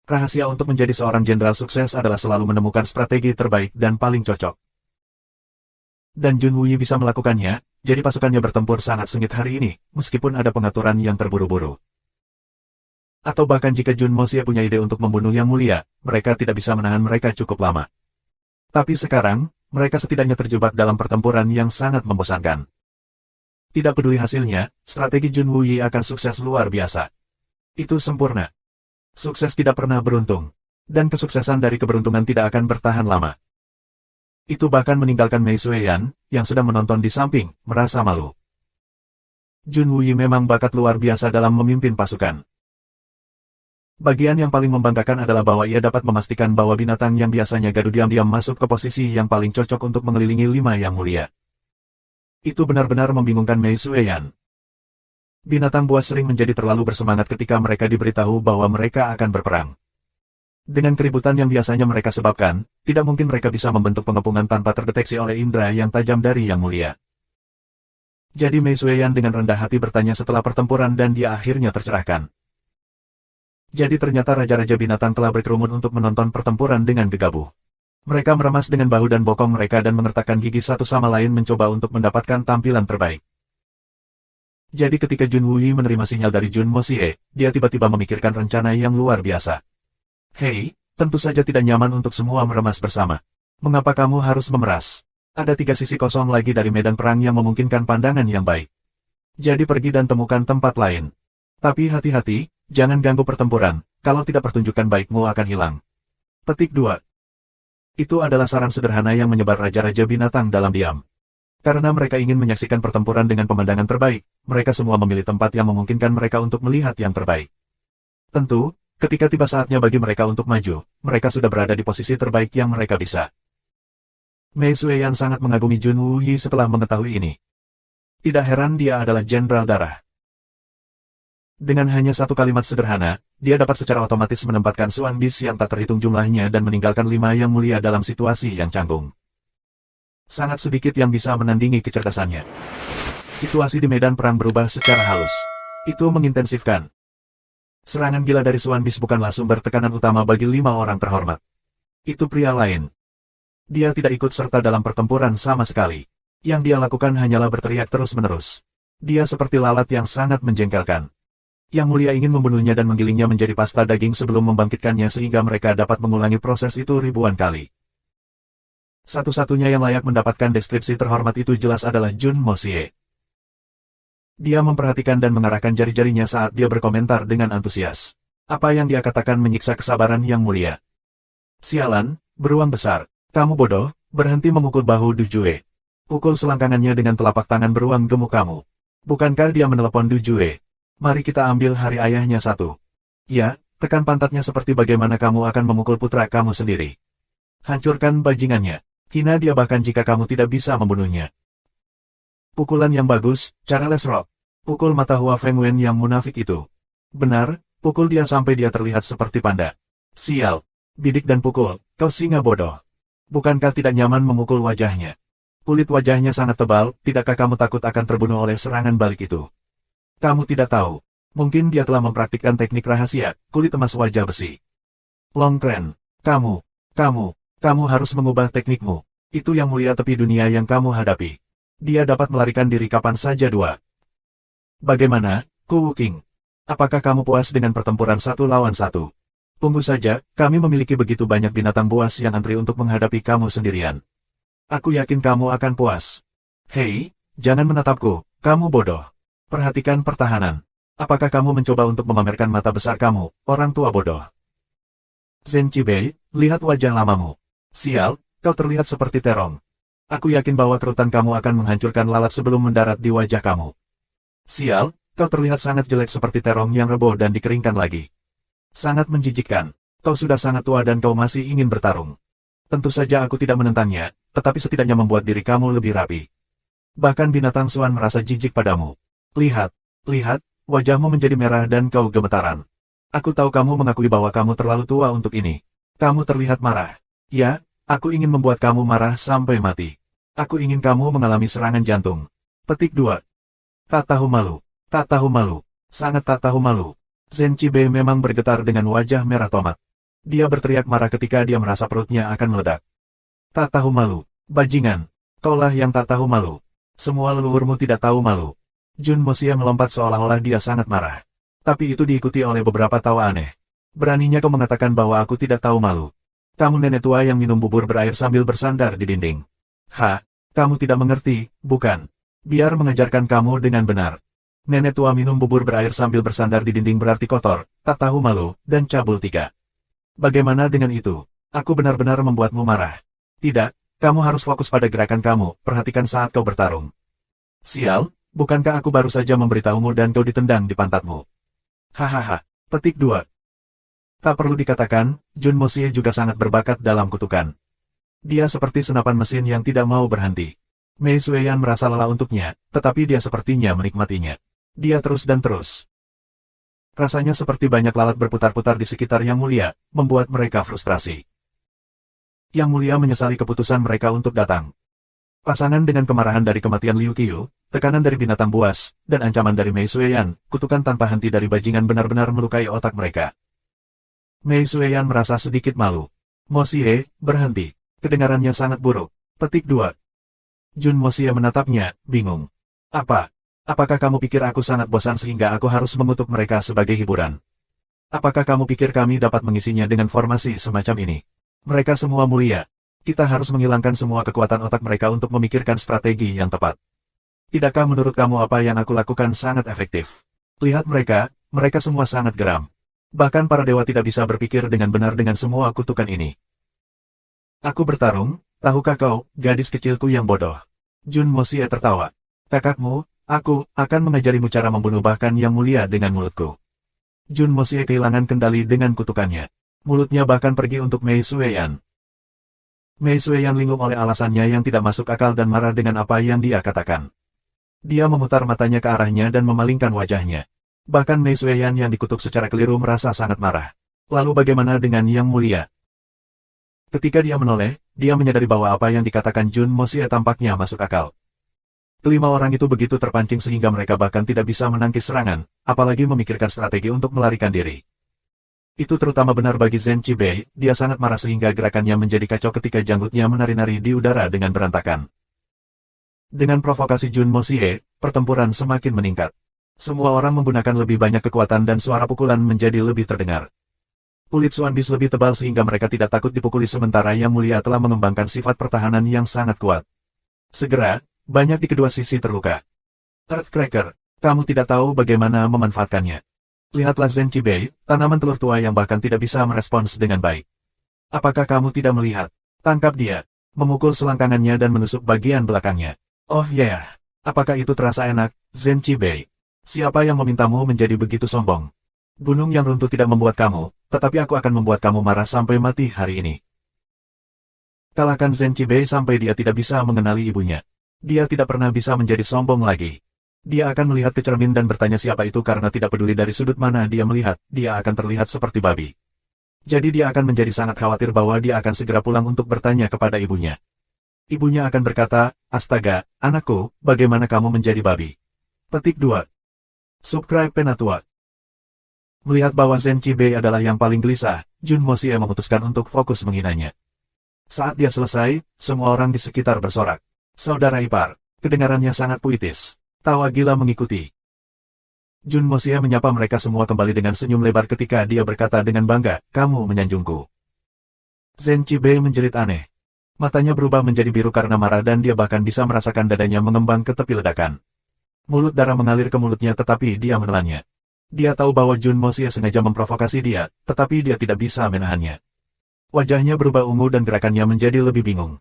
Rahasia untuk menjadi seorang jenderal sukses adalah selalu menemukan strategi terbaik dan paling cocok. Dan Jun Wui bisa melakukannya, jadi pasukannya bertempur sangat sengit hari ini, meskipun ada pengaturan yang terburu-buru. Atau bahkan jika Jun Moxie punya ide untuk membunuh Yang Mulia, mereka tidak bisa menahan mereka cukup lama. Tapi sekarang, mereka setidaknya terjebak dalam pertempuran yang sangat membosankan. Tidak peduli hasilnya, strategi Jun Wui akan sukses luar biasa. Itu sempurna. Sukses tidak pernah beruntung. Dan kesuksesan dari keberuntungan tidak akan bertahan lama. Itu bahkan meninggalkan Mei Sueyan, yang sedang menonton di samping, merasa malu. Jun Wui memang bakat luar biasa dalam memimpin pasukan. Bagian yang paling membanggakan adalah bahwa ia dapat memastikan bahwa binatang yang biasanya gaduh diam-diam masuk ke posisi yang paling cocok untuk mengelilingi 5 Yang Mulia. Itu benar-benar membingungkan Mei Sueyan. Binatang buas sering menjadi terlalu bersemangat ketika mereka diberitahu bahwa mereka akan berperang. Dengan keributan yang biasanya mereka sebabkan, tidak mungkin mereka bisa membentuk pengepungan tanpa terdeteksi oleh indera yang tajam dari Yang Mulia. Jadi Mei Sueyan dengan rendah hati bertanya setelah pertempuran dan dia akhirnya tercerahkan. Jadi ternyata raja-raja binatang telah berkerumun untuk menonton pertempuran dengan gegabah. Mereka meremas dengan bahu dan bokong mereka dan mengertakkan gigi satu sama lain mencoba untuk mendapatkan tampilan terbaik. Jadi ketika Jun Wui menerima sinyal dari Jun Moxie, dia tiba-tiba memikirkan rencana yang luar biasa. Hei, tentu saja tidak nyaman untuk semua meremas bersama. Mengapa kamu harus memeras? Ada 3 sisi kosong lagi dari medan perang yang memungkinkan pandangan yang baik. Jadi pergi dan temukan tempat lain. Tapi hati-hati, jangan ganggu pertempuran, kalau tidak pertunjukan baikmu akan hilang. Petik 2. Itu adalah saran sederhana yang menyebar raja-raja binatang dalam diam. Karena mereka ingin menyaksikan pertempuran dengan pemandangan terbaik, mereka semua memilih tempat yang memungkinkan mereka untuk melihat yang terbaik. Tentu, ketika tiba saatnya bagi mereka untuk maju, mereka sudah berada di posisi terbaik yang mereka bisa. Mei Sueyan sangat mengagumi Jun Wui setelah mengetahui ini. Tidak heran dia adalah jenderal darah. Dengan hanya satu kalimat sederhana, dia dapat secara otomatis menempatkan Suan Beast yang tak terhitung jumlahnya dan meninggalkan 5 Yang Mulia dalam situasi yang canggung. Sangat sedikit yang bisa menandingi kecerdasannya. Situasi di medan perang berubah secara halus. Itu mengintensifkan. Serangan gila dari Suan Beast bukanlah sumber tekanan utama bagi 5 orang terhormat. Itu pria lain. Dia tidak ikut serta dalam pertempuran sama sekali. Yang dia lakukan hanyalah berteriak terus-menerus. Dia seperti lalat yang sangat menjengkelkan. Yang Mulia ingin membunuhnya dan menggilingnya menjadi pasta daging sebelum membangkitkannya sehingga mereka dapat mengulangi proses itu ribuan kali. Satu-satunya yang layak mendapatkan deskripsi terhormat itu jelas adalah Jun Moxie. Dia memperhatikan dan mengarahkan jari-jarinya saat dia berkomentar dengan antusias. Apa yang dia katakan menyiksa kesabaran Yang Mulia. Sialan, beruang besar, kamu bodoh, berhenti memukul bahu Du Jue. Pukul selangkangannya dengan telapak tangan beruang gemuk kamu. Bukankah dia menelepon Du Jue? Mari kita ambil hari ayahnya satu. Ya, tekan pantatnya seperti bagaimana kamu akan memukul putra kamu sendiri. Hancurkan bajingannya. Hina dia bahkan jika kamu tidak bisa membunuhnya. Pukulan yang bagus, Charles Rock. Pukul mata Hua Fengwen yang munafik itu. Benar, pukul dia sampai dia terlihat seperti panda. Sial, bidik dan pukul, kau singa bodoh. Bukankah tidak nyaman memukul wajahnya? Kulit wajahnya sangat tebal, tidakkah kamu takut akan terbunuh oleh serangan balik itu? Kamu tidak tahu. Mungkin dia telah mempraktikkan teknik rahasia, kulit emas wajah besi. Longren, kamu harus mengubah teknikmu. Itu Yang Mulia tepi dunia yang kamu hadapi. Dia dapat melarikan diri kapan saja. 2. Bagaimana, Ku King? Apakah kamu puas dengan pertempuran 1 lawan 1? Tunggu saja, kami memiliki begitu banyak binatang buas yang antri untuk menghadapi kamu sendirian. Aku yakin kamu akan puas. Hei, jangan menatapku, kamu bodoh. Perhatikan pertahanan. Apakah kamu mencoba untuk memamerkan mata besar kamu, orang tua bodoh? Zhen Qibei, lihat wajah lamamu. Sial, kau terlihat seperti terong. Aku yakin bahwa kerutan kamu akan menghancurkan lalat sebelum mendarat di wajah kamu. Sial, kau terlihat sangat jelek seperti terong yang reboh dan dikeringkan lagi. Sangat menjijikkan. Kau sudah sangat tua dan kau masih ingin bertarung. Tentu saja aku tidak menentangnya, tetapi setidaknya membuat diri kamu lebih rapi. Bahkan binatang Suan merasa jijik padamu. Lihat, lihat, wajahmu menjadi merah dan kau gemetaran. Aku tahu kamu mengakui bahwa kamu terlalu tua untuk ini. Kamu terlihat marah. Ya, aku ingin membuat kamu marah sampai mati. Aku ingin kamu mengalami serangan jantung. Petik 2. Tak tahu malu. Tak tahu malu. Sangat tak tahu malu. Zhen Qibei memang bergetar dengan wajah merah tomat. Dia berteriak marah ketika dia merasa perutnya akan meledak. Tak tahu malu. Bajingan. Kaulah yang tak tahu malu. Semua leluhurmu tidak tahu malu. Jun Moxie melompat seolah-olah dia sangat marah. Tapi itu diikuti oleh beberapa tawa aneh. Beraninya kau mengatakan bahwa aku tidak tahu malu. Kamu nenek tua yang minum bubur berair sambil bersandar di dinding. Kamu tidak mengerti, bukan? Biar mengajarkan kamu dengan benar. Nenek tua minum bubur berair sambil bersandar di dinding berarti kotor, tak tahu malu, dan cabul 3. Bagaimana dengan itu? Aku benar-benar membuatmu marah. Tidak, kamu harus fokus pada gerakan kamu, perhatikan saat kau bertarung. Sial, bukankah aku baru saja memberitahumu dan kau ditendang di pantatmu? Hahaha. Petik 2. Tak perlu dikatakan, Jun Moxie juga sangat berbakat dalam kutukan. Dia seperti senapan mesin yang tidak mau berhenti. Mei Sueyan merasa lelah untuknya, tetapi dia sepertinya menikmatinya. Dia terus dan terus. Rasanya seperti banyak lalat berputar-putar di sekitar Yang Mulia, membuat mereka frustrasi. Yang Mulia menyesali keputusan mereka untuk datang. Pasangan dengan kemarahan dari kematian Liu Qiu, tekanan dari binatang buas, dan ancaman dari Mei Sueyan, kutukan tanpa henti dari bajingan benar-benar melukai otak mereka. Mei Sueyan merasa sedikit malu. Moxie, berhenti. Kedengarannya sangat buruk. Petik 2. Jun Moxie menatapnya, bingung. Apakah kamu pikir aku sangat bosan sehingga aku harus mengutuk mereka sebagai hiburan? Apakah kamu pikir kami dapat mengisinya dengan formasi semacam ini? Mereka semua mulia. Kita harus menghilangkan semua kekuatan otak mereka untuk memikirkan strategi yang tepat. Tidakkah menurut kamu apa yang aku lakukan sangat efektif? Lihat mereka semua sangat geram. Bahkan para dewa tidak bisa berpikir dengan benar dengan semua kutukan ini. Aku bertarung, tahukah kau, gadis kecilku yang bodoh? Jun Moxie tertawa. Kakakmu, aku, akan mengajarimu cara membunuh bahkan Yang Mulia dengan mulutku. Jun Moxie kehilangan kendali dengan kutukannya. Mulutnya bahkan pergi untuk Mei Sueyan. Mei Sueyan linglung oleh alasannya yang tidak masuk akal dan marah dengan apa yang dia katakan. Dia memutar matanya ke arahnya dan memalingkan wajahnya. Bahkan Mei Sueyan yang dikutuk secara keliru merasa sangat marah. Lalu bagaimana dengan Yang Mulia? Ketika dia menoleh, dia menyadari bahwa apa yang dikatakan Jun Moxie tampaknya masuk akal. Kelima orang itu begitu terpancing sehingga mereka bahkan tidak bisa menangkis serangan, apalagi memikirkan strategi untuk melarikan diri. Itu terutama benar bagi Zhen Qibei, dia sangat marah sehingga gerakannya menjadi kacau ketika janggutnya menari-nari di udara dengan berantakan. Dengan provokasi Jun Moxie, pertempuran semakin meningkat. Semua orang menggunakan lebih banyak kekuatan dan suara pukulan menjadi lebih terdengar. Kulit Swan Beast lebih tebal sehingga mereka tidak takut dipukuli sementara Yang Mulia telah mengembangkan sifat pertahanan yang sangat kuat. Segera, banyak di kedua sisi terluka. Earthcracker, kamu tidak tahu bagaimana memanfaatkannya. Lihatlah Zhen Qibei, tanaman telur tua yang bahkan tidak bisa merespons dengan baik. Apakah kamu tidak melihat? Tangkap dia. Memukul selangkangannya dan menusuk bagian belakangnya. Oh ya, apakah itu terasa enak, Zhen Qibei? Siapa yang memintamu menjadi begitu sombong? Gunung yang runtuh tidak membuat kamu, tetapi aku akan membuat kamu marah sampai mati hari ini. Kalahkan Zhen Qibei sampai dia tidak bisa mengenali ibunya. Dia tidak pernah bisa menjadi sombong lagi. Dia akan melihat ke cermin dan bertanya siapa itu karena tidak peduli dari sudut mana dia melihat, dia akan terlihat seperti babi. Jadi dia akan menjadi sangat khawatir bahwa dia akan segera pulang untuk bertanya kepada ibunya. Ibunya akan berkata, astaga, anakku, bagaimana kamu menjadi babi? Petik 2. Subscribe Penatua. Melihat bahwa Zhen Qibei adalah yang paling gelisah, Jun Moxie memutuskan untuk fokus menghinanya. Saat dia selesai, semua orang di sekitar bersorak. Saudara ipar, kedengarannya sangat puitis. Tawa gila mengikuti. Jun Moxie menyapa mereka semua kembali dengan senyum lebar ketika dia berkata dengan bangga, kamu menyanjungku. Zhen Qibei menjerit aneh. Matanya berubah menjadi biru karena marah dan dia bahkan bisa merasakan dadanya mengembang ke tepi ledakan. Mulut darah mengalir ke mulutnya tetapi dia menelannya. Dia tahu bahwa Jun Moxie sengaja memprovokasi dia, tetapi dia tidak bisa menahannya. Wajahnya berubah ungu dan gerakannya menjadi lebih bingung.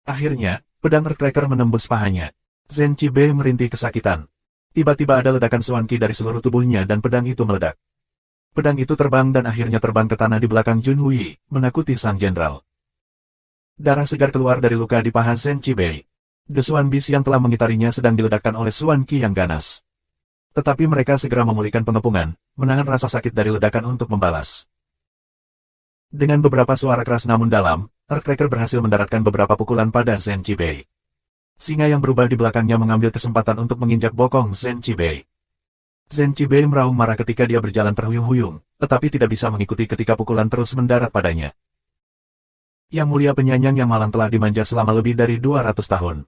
Akhirnya, pedang Earthcracker menembus pahanya. Zhen Qibei merintih kesakitan. Tiba-tiba ada ledakan Swan Qi dari seluruh tubuhnya dan pedang itu meledak. Pedang itu terbang dan akhirnya terbang ke tanah di belakang Junhui, menakuti sang jenderal. Darah segar keluar dari luka di paha Zhen Qibei. Desuan bis yang telah mengitarinya sedang diledakkan oleh Xuan Qi yang ganas. Tetapi mereka segera memulihkan pengepungan, menahan rasa sakit dari ledakan untuk membalas. Dengan beberapa suara keras namun dalam, Earthcracker berhasil mendaratkan beberapa pukulan pada Zhen Qibei. Singa yang berubah di belakangnya mengambil kesempatan untuk menginjak bokong Zhen Qibei. Zhen Qibei meraung marah ketika dia berjalan terhuyung-huyung, tetapi tidak bisa mengikuti ketika pukulan terus mendarat padanya. Yang Mulia Penyanyang yang malang telah dimanja selama lebih dari 200 tahun.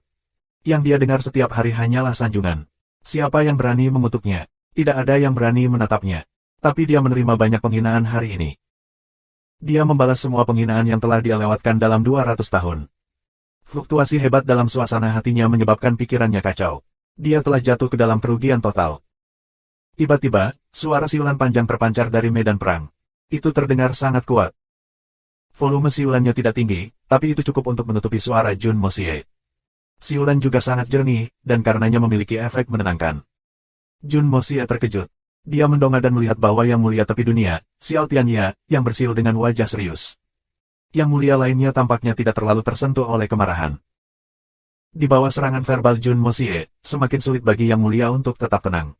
Yang dia dengar setiap hari hanyalah sanjungan. Siapa yang berani mengutuknya? Tidak ada yang berani menatapnya. Tapi dia menerima banyak penghinaan hari ini. Dia membalas semua penghinaan yang telah dia lewatkan dalam 200 tahun. Fluktuasi hebat dalam suasana hatinya menyebabkan pikirannya kacau. Dia telah jatuh ke dalam kerugian total. Tiba-tiba, suara siulan panjang terpancar dari medan perang. Itu terdengar sangat kuat. Volume siulannya tidak tinggi, tapi itu cukup untuk menutupi suara Jun Moxie. Siulan juga sangat jernih, dan karenanya memiliki efek menenangkan. Jun Moxie terkejut. Dia mendongak dan melihat bahwa Yang Mulia Tepi Dunia, Xiao Tianya, yang bersiul dengan wajah serius. Yang Mulia lainnya tampaknya tidak terlalu tersentuh oleh kemarahan. Di bawah serangan verbal Jun Moxie, semakin sulit bagi Yang Mulia untuk tetap tenang.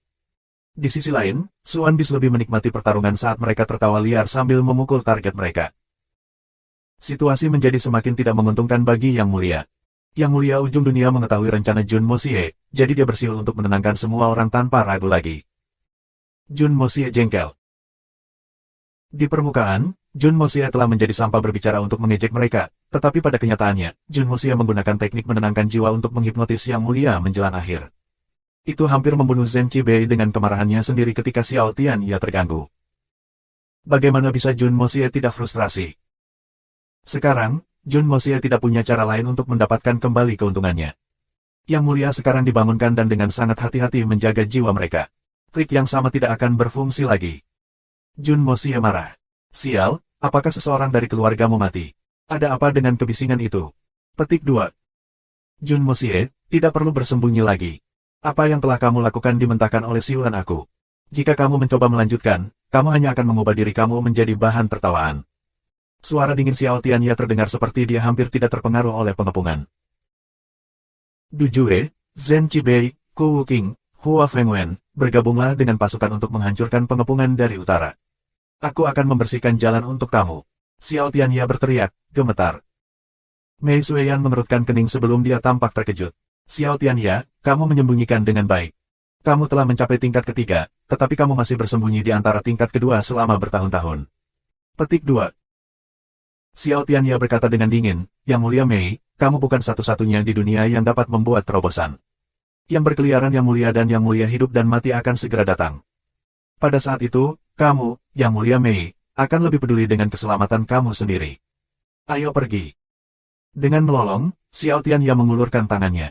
Di sisi lain, Xuan Bis lebih menikmati pertarungan saat mereka tertawa liar sambil memukul target mereka. Situasi menjadi semakin tidak menguntungkan bagi Yang Mulia. Yang Mulia Ujung Dunia mengetahui rencana Jun Moxie, jadi dia bersiul untuk menenangkan semua orang tanpa ragu lagi. Jun Moxie jengkel. Di permukaan, Jun Moxie telah menjadi sampah berbicara untuk mengejek mereka, tetapi pada kenyataannya, Jun Moxie menggunakan teknik menenangkan jiwa untuk menghipnotis Yang Mulia menjelang akhir. Itu hampir membunuh Zhen Qibei dengan kemarahannya sendiri ketika Xiao Tianya terganggu. Bagaimana bisa Jun Moxie tidak frustrasi? Sekarang, Jun Moxie tidak punya cara lain untuk mendapatkan kembali keuntungannya. Yang Mulia sekarang dibangunkan dan dengan sangat hati-hati menjaga jiwa mereka. Trik yang sama tidak akan berfungsi lagi. Jun Moxie marah. Sial, apakah seseorang dari keluargamu mati? Ada apa dengan kebisingan itu? Petik 2. Jun Moxie, tidak perlu bersembunyi lagi. Apa yang telah kamu lakukan dimentahkan oleh siulan aku. Jika kamu mencoba melanjutkan, kamu hanya akan mengubah diri kamu menjadi bahan tertawaan. Suara dingin Xiao Tianya terdengar seperti dia hampir tidak terpengaruh oleh pengepungan. Du Jue, Zhen Qibei, Ku Wuqing, Hua Fengwen, bergabunglah dengan pasukan untuk menghancurkan pengepungan dari utara. Aku akan membersihkan jalan untuk kamu. Xiao Tianya berteriak, gemetar. Mei Sueyan mengerutkan kening sebelum dia tampak terkejut. Xiao Tianya, kamu menyembunyikan dengan baik. Kamu telah mencapai tingkat ketiga, tetapi kamu masih bersembunyi di antara tingkat kedua selama bertahun-tahun. Petik 2. Xiao Tianya berkata dengan dingin, Yang Mulia Mei, kamu bukan satu-satunya di dunia yang dapat membuat terobosan. Yang berkeliaran Yang Mulia dan Yang Mulia hidup dan mati akan segera datang. Pada saat itu, kamu, Yang Mulia Mei, akan lebih peduli dengan keselamatan kamu sendiri. Ayo pergi. Dengan melolong, Xiao Tianya mengulurkan tangannya.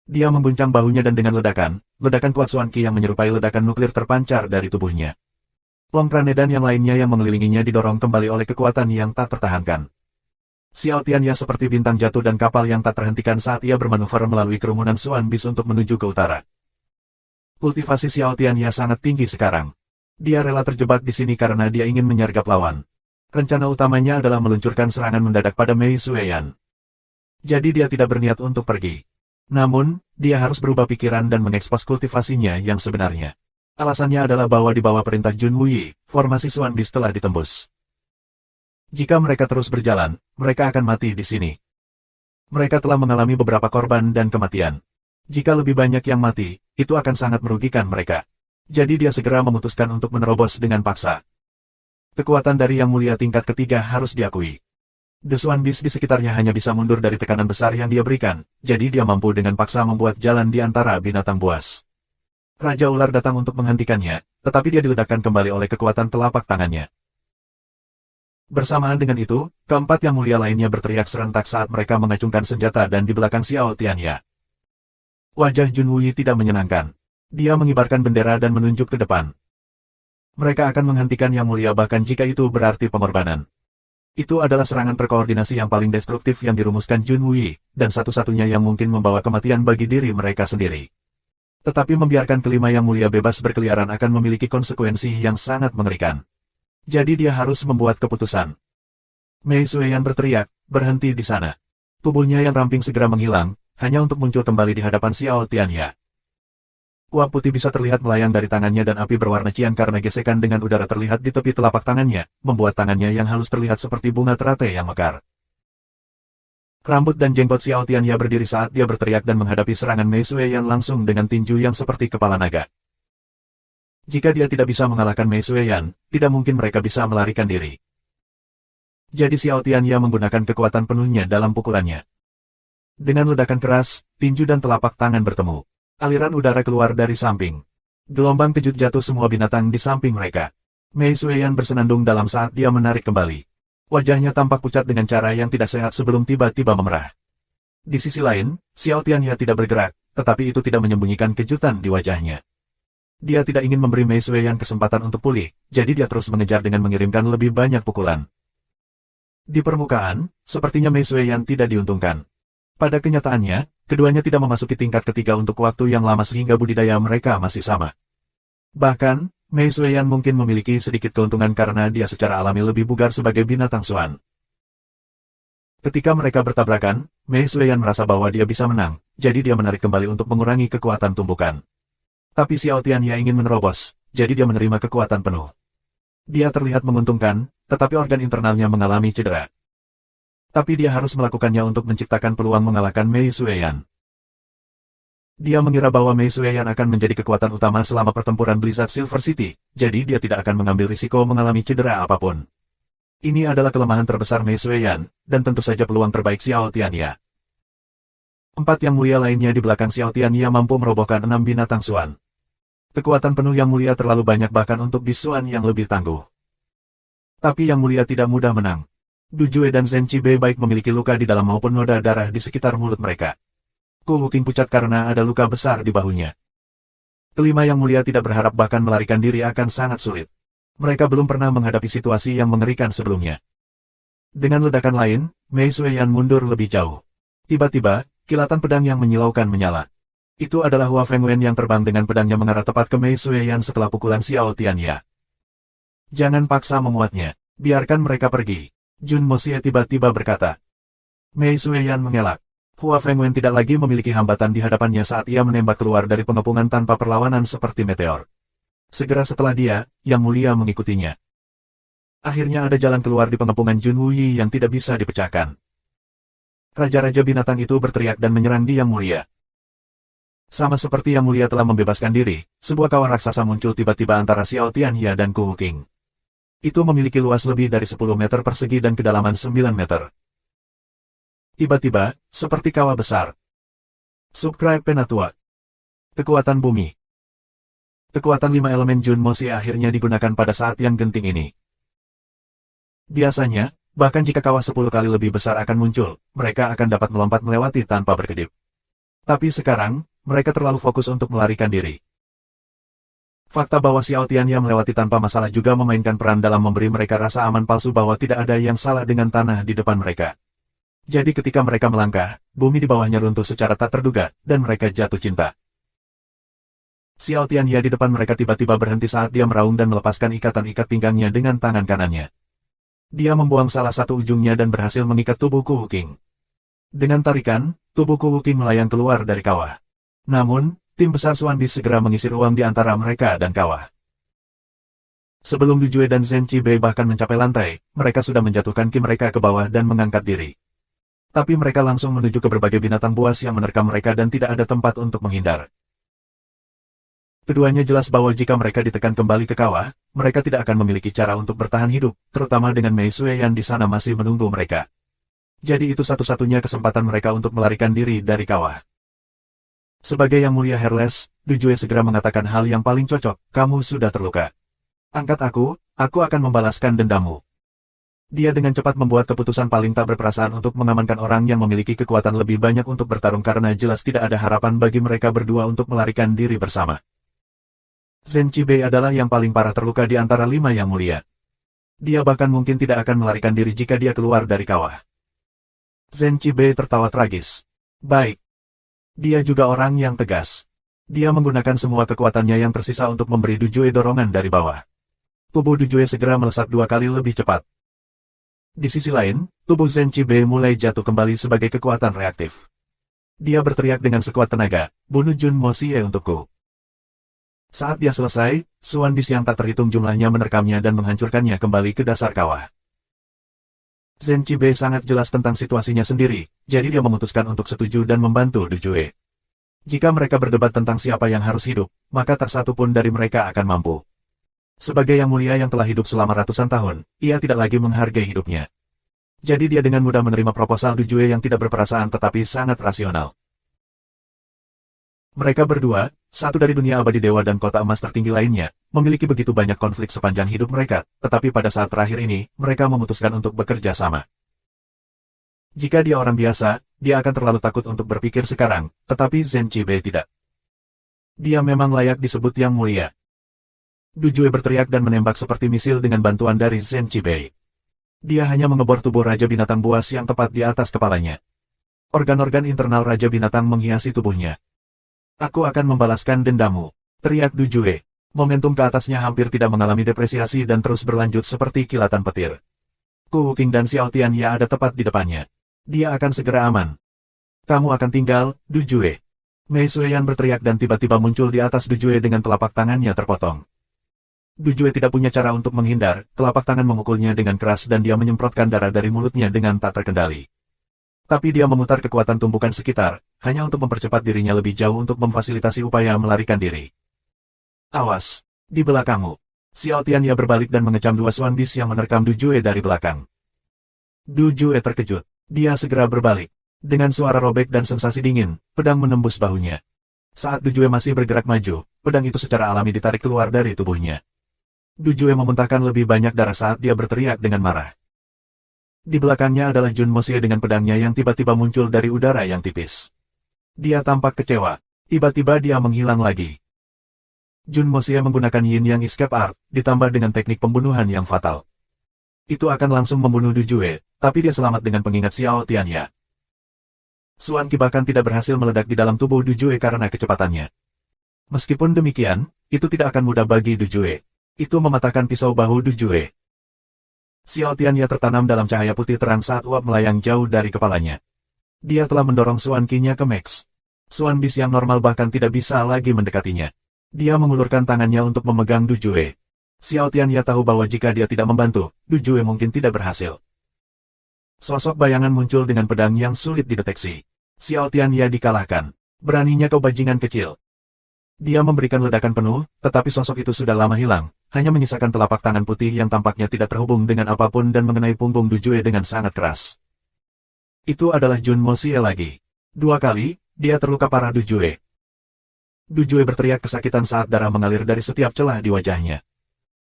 Dia membuncang bahunya dan dengan ledakan kuat Xuan Qi yang menyerupai ledakan nuklir terpancar dari tubuhnya. Long Prane dan yang lainnya yang mengelilinginya didorong kembali oleh kekuatan yang tak tertahankan. Xiao Tianya seperti bintang jatuh dan kapal yang tak terhentikan saat ia bermanuver melalui kerumunan Xuan Bis untuk menuju ke utara. Kultivasi Xiao Tianya sangat tinggi sekarang. Dia rela terjebak di sini karena dia ingin menyergap lawan. Rencana utamanya adalah meluncurkan serangan mendadak pada Mei Sueyan. Jadi dia tidak berniat untuk pergi. Namun, dia harus berubah pikiran dan mengekspos kultivasinya yang sebenarnya. Alasannya adalah bahwa di bawah perintah Jun Wuyi, formasi Xuan Bis telah ditembus. Jika mereka terus berjalan, mereka akan mati di sini. Mereka telah mengalami beberapa korban dan kematian. Jika lebih banyak yang mati, itu akan sangat merugikan mereka. Jadi dia segera memutuskan untuk menerobos dengan paksa. Kekuatan dari Yang Mulia tingkat ketiga harus diakui. The Xuan Bis di sekitarnya hanya bisa mundur dari tekanan besar yang dia berikan, jadi dia mampu dengan paksa membuat jalan di antara binatang buas. Raja Ular datang untuk menghentikannya, tetapi dia diledakkan kembali oleh kekuatan telapak tangannya. Bersamaan dengan itu, keempat Yang Mulia lainnya berteriak serentak saat mereka mengacungkan senjata dan di belakang Xiao Tianya. Wajah Jun Wuyi tidak menyenangkan. Dia mengibarkan bendera dan menunjuk ke depan. Mereka akan menghentikan Yang Mulia bahkan jika itu berarti pengorbanan. Itu adalah serangan terkoordinasi yang paling destruktif yang dirumuskan Jun Wuyi, dan satu-satunya yang mungkin membawa kematian bagi diri mereka sendiri. Tetapi membiarkan kelima Yang Mulia bebas berkeliaran akan memiliki konsekuensi yang sangat mengerikan. Jadi dia harus membuat keputusan. Mei Sueyan berteriak, berhenti di sana. Tubuhnya yang ramping segera menghilang, hanya untuk muncul kembali di hadapan Xiao Tianya. Uap putih bisa terlihat melayang dari tangannya dan api berwarna cian karena gesekan dengan udara terlihat di tepi telapak tangannya, membuat tangannya yang halus terlihat seperti bunga teratai yang mekar. Rambut dan jenggot Xiao Tianya berdiri saat dia berteriak dan menghadapi serangan Mei Sueyan langsung dengan tinju yang seperti kepala naga. Jika dia tidak bisa mengalahkan Mei Sueyan, tidak mungkin mereka bisa melarikan diri. Jadi Xiao Tianya menggunakan kekuatan penuhnya dalam pukulannya. Dengan ledakan keras, tinju dan telapak tangan bertemu. Aliran udara keluar dari samping. Gelombang kejut jatuh semua binatang di samping mereka. Mei Sueyan bersenandung dalam saat dia menarik kembali. Wajahnya tampak pucat dengan cara yang tidak sehat sebelum tiba-tiba memerah. Di sisi lain, Xiao Tianya tidak bergerak, tetapi itu tidak menyembunyikan kejutan di wajahnya. Dia tidak ingin memberi Mei Sueyan kesempatan untuk pulih, jadi dia terus mengejar dengan mengirimkan lebih banyak pukulan. Di permukaan, sepertinya Mei Sueyan tidak diuntungkan. Pada kenyataannya, keduanya tidak memasuki tingkat ketiga untuk waktu yang lama sehingga budidaya mereka masih sama. Bahkan, Mei Sueyan mungkin memiliki sedikit keuntungan karena dia secara alami lebih bugar sebagai binatang suan. Ketika mereka bertabrakan, Mei Sueyan merasa bahwa dia bisa menang, jadi dia menarik kembali untuk mengurangi kekuatan tumbukan. Tapi Xiao Tianya ingin menerobos, jadi dia menerima kekuatan penuh. Dia terlihat menguntungkan, tetapi organ internalnya mengalami cedera. Tapi dia harus melakukannya untuk menciptakan peluang mengalahkan Mei Sueyan. Dia mengira bahwa Mei Sueyan akan menjadi kekuatan utama selama pertempuran Blizzard Silver City, jadi dia tidak akan mengambil risiko mengalami cedera apapun. Ini adalah kelemahan terbesar Mei Sueyan, dan tentu saja peluang terbaik Xiao Tianya. 4 yang mulia lainnya di belakang Xiao Tianya mampu merobohkan 6 binatang suan. Kekuatan penuh yang mulia terlalu banyak bahkan untuk bisuan yang lebih tangguh. Tapi yang mulia tidak mudah menang. Du Jue dan Zhen Qibei baik memiliki luka di dalam maupun noda darah di sekitar mulut mereka. Ku Wuking pucat karena ada luka besar di bahunya. Kelima yang mulia tidak berharap bahkan melarikan diri akan sangat sulit. Mereka belum pernah menghadapi situasi yang mengerikan sebelumnya. Dengan ledakan lain, Mei Sueyan mundur lebih jauh. Tiba-tiba, kilatan pedang yang menyilaukan menyala. Itu adalah Hua Fengwen yang terbang dengan pedangnya mengarah tepat ke Mei Sueyan setelah pukulan Xiao Tianya. Jangan paksa memuatnya, biarkan mereka pergi. Jun Moxie tiba-tiba berkata. Mei Sueyan mengelak. Hua Fengwen tidak lagi memiliki hambatan di hadapannya saat ia menembak keluar dari pengepungan tanpa perlawanan seperti meteor. Segera setelah dia, Yang Mulia mengikutinya. Akhirnya ada jalan keluar di pengepungan Jun Wuyi yang tidak bisa dipecahkan. Raja-raja binatang itu berteriak dan menyerang di Yang Mulia. Sama seperti Yang Mulia telah membebaskan diri, sebuah kawah raksasa muncul tiba-tiba antara Xiao Tianya dan Ku Wuking. Itu memiliki luas lebih dari 10 meter persegi dan kedalaman 9 meter. Tiba-tiba, seperti kawah besar. Subscribe Penatua. Kekuatan bumi. Kekuatan 5 elemen Jun Moxie akhirnya digunakan pada saat yang genting ini. Biasanya, bahkan jika kawah 10 kali lebih besar akan muncul, mereka akan dapat melompat melewati tanpa berkedip. Tapi sekarang, mereka terlalu fokus untuk melarikan diri. Fakta bahwa Xiao Tianya melewati tanpa masalah juga memainkan peran dalam memberi mereka rasa aman palsu bahwa tidak ada yang salah dengan tanah di depan mereka. Jadi ketika mereka melangkah, bumi di bawahnya runtuh secara tak terduga, dan mereka jatuh cinta. Xiao Tianya di depan mereka tiba-tiba berhenti saat dia meraung dan melepaskan ikatan ikat pinggangnya dengan tangan kanannya. Dia membuang salah satu ujungnya dan berhasil mengikat tubuh Ku Wuking. Dengan tarikan, tubuh Ku Wuking melayang keluar dari kawah. Namun, tim besar Xuan Bi segera mengisi ruang di antara mereka dan kawah. Sebelum Du Jue dan Zhen Qibei bahkan mencapai lantai, mereka sudah menjatuhkan ki mereka ke bawah dan mengangkat diri. Tapi mereka langsung menuju ke berbagai binatang buas yang menerkam mereka dan tidak ada tempat untuk menghindar. Keduanya jelas bahwa jika mereka ditekan kembali ke kawah, mereka tidak akan memiliki cara untuk bertahan hidup, terutama dengan Mei Sueyan di sana masih menunggu mereka. Jadi itu satu-satunya kesempatan mereka untuk melarikan diri dari kawah. Sebagai Yang Mulia Herles, Du Jue segera mengatakan hal yang paling cocok, kamu sudah terluka. Angkat aku akan membalaskan dendammu. Dia dengan cepat membuat keputusan paling tak berperasaan untuk mengamankan orang yang memiliki kekuatan lebih banyak untuk bertarung karena jelas tidak ada harapan bagi mereka berdua untuk melarikan diri bersama. Zhen Qibei adalah yang paling parah terluka di antara 5 Yang Mulia. Dia bahkan mungkin tidak akan melarikan diri jika dia keluar dari kawah. Zhen Qibei tertawa tragis. Baik. Dia juga orang yang tegas. Dia menggunakan semua kekuatannya yang tersisa untuk memberi Du Jue dorongan dari bawah. Tubuh Dujue segera melesat 2 kali lebih cepat. Di sisi lain, tubuh Zhen Qibe mulai jatuh kembali sebagai kekuatan reaktif. Dia berteriak dengan sekuat tenaga, "Bunuh Jun Mo Xie untukku." Saat dia selesai, Suan Bis yang tak terhitung jumlahnya menerkamnya dan menghancurkannya kembali ke dasar kawah. Zhen Qibe sangat jelas tentang situasinya sendiri, jadi dia memutuskan untuk setuju dan membantu Dujue. Jika mereka berdebat tentang siapa yang harus hidup, maka tak satu pun dari mereka akan mampu. Sebagai yang mulia yang telah hidup selama ratusan tahun, ia tidak lagi menghargai hidupnya. Jadi dia dengan mudah menerima proposal Dujue yang tidak berperasaan tetapi sangat rasional. Mereka berdua, satu dari dunia abadi dewa dan kota emas tertinggi lainnya, memiliki begitu banyak konflik sepanjang hidup mereka, tetapi pada saat terakhir ini, mereka memutuskan untuk bekerja sama. Jika dia orang biasa, dia akan terlalu takut untuk berpikir sekarang, tetapi Zhen Qibe tidak. Dia memang layak disebut yang mulia. Dujue berteriak dan menembak seperti misil dengan bantuan dari Zhen Qibe. Dia hanya mengebor tubuh Raja Binatang Buas yang tepat di atas kepalanya. Organ-organ internal Raja Binatang menghiasi tubuhnya. "Aku akan membalaskan dendamu," teriak Dujue. Momentum ke atasnya hampir tidak mengalami depresiasi dan terus berlanjut seperti kilatan petir. Ku Wuqing dan Xiao Tianya ada tepat di depannya. Dia akan segera aman. "Kamu akan tinggal, Dujue." Mei Sueyan berteriak dan tiba-tiba muncul di atas Dujue dengan telapak tangannya terpotong. Dujue tidak punya cara untuk menghindar, telapak tangan memukulnya dengan keras dan dia menyemprotkan darah dari mulutnya dengan tak terkendali. Tapi dia memutar kekuatan tumpukan sekitar, hanya untuk mempercepat dirinya lebih jauh untuk memfasilitasi upaya melarikan diri. "Awas! Di belakangmu!" Xiao Tianya berbalik dan mengecam 2 Suan Bis yang menerkam Dujue dari belakang. Dujue terkejut. Dia segera berbalik. Dengan suara robek dan sensasi dingin, pedang menembus bahunya. Saat Dujue masih bergerak maju, pedang itu secara alami ditarik keluar dari tubuhnya. Dujue memuntahkan lebih banyak darah saat dia berteriak dengan marah. Di belakangnya adalah Jun Mo Xie dengan pedangnya yang tiba-tiba muncul dari udara yang tipis. Dia tampak kecewa. Tiba-tiba dia menghilang lagi. Jun Mo Xie menggunakan Yin Yang Escape Art, ditambah dengan teknik pembunuhan yang fatal. Itu akan langsung membunuh Dujue, tapi dia selamat dengan pengingat Xiao Tianya. Suan Qi bahkan tidak berhasil meledak di dalam tubuh Dujue karena kecepatannya. Meskipun demikian, itu tidak akan mudah bagi Dujue. Itu mematahkan pisau bahu Dujue. Xiao Tianya tertanam dalam cahaya putih terang saat uap melayang jauh dari kepalanya. Dia telah mendorong Suan Qi-nya ke max. Suan Bis yang normal bahkan tidak bisa lagi mendekatinya. Dia mengulurkan tangannya untuk memegang Dujue. Xiao Tianya tahu bahwa jika dia tidak membantu, Dujue mungkin tidak berhasil. Sosok bayangan muncul dengan pedang yang sulit dideteksi. Xiao Tianya dikalahkan. "Beraninya kau bajingan kecil." Dia memberikan ledakan penuh, tetapi sosok itu sudah lama hilang, hanya menyisakan telapak tangan putih yang tampaknya tidak terhubung dengan apapun dan mengenai punggung Dujue dengan sangat keras. Itu adalah Jun Mo Xie lagi. 2 kali, dia terluka parah Dujue. Dujue berteriak kesakitan saat darah mengalir dari setiap celah di wajahnya.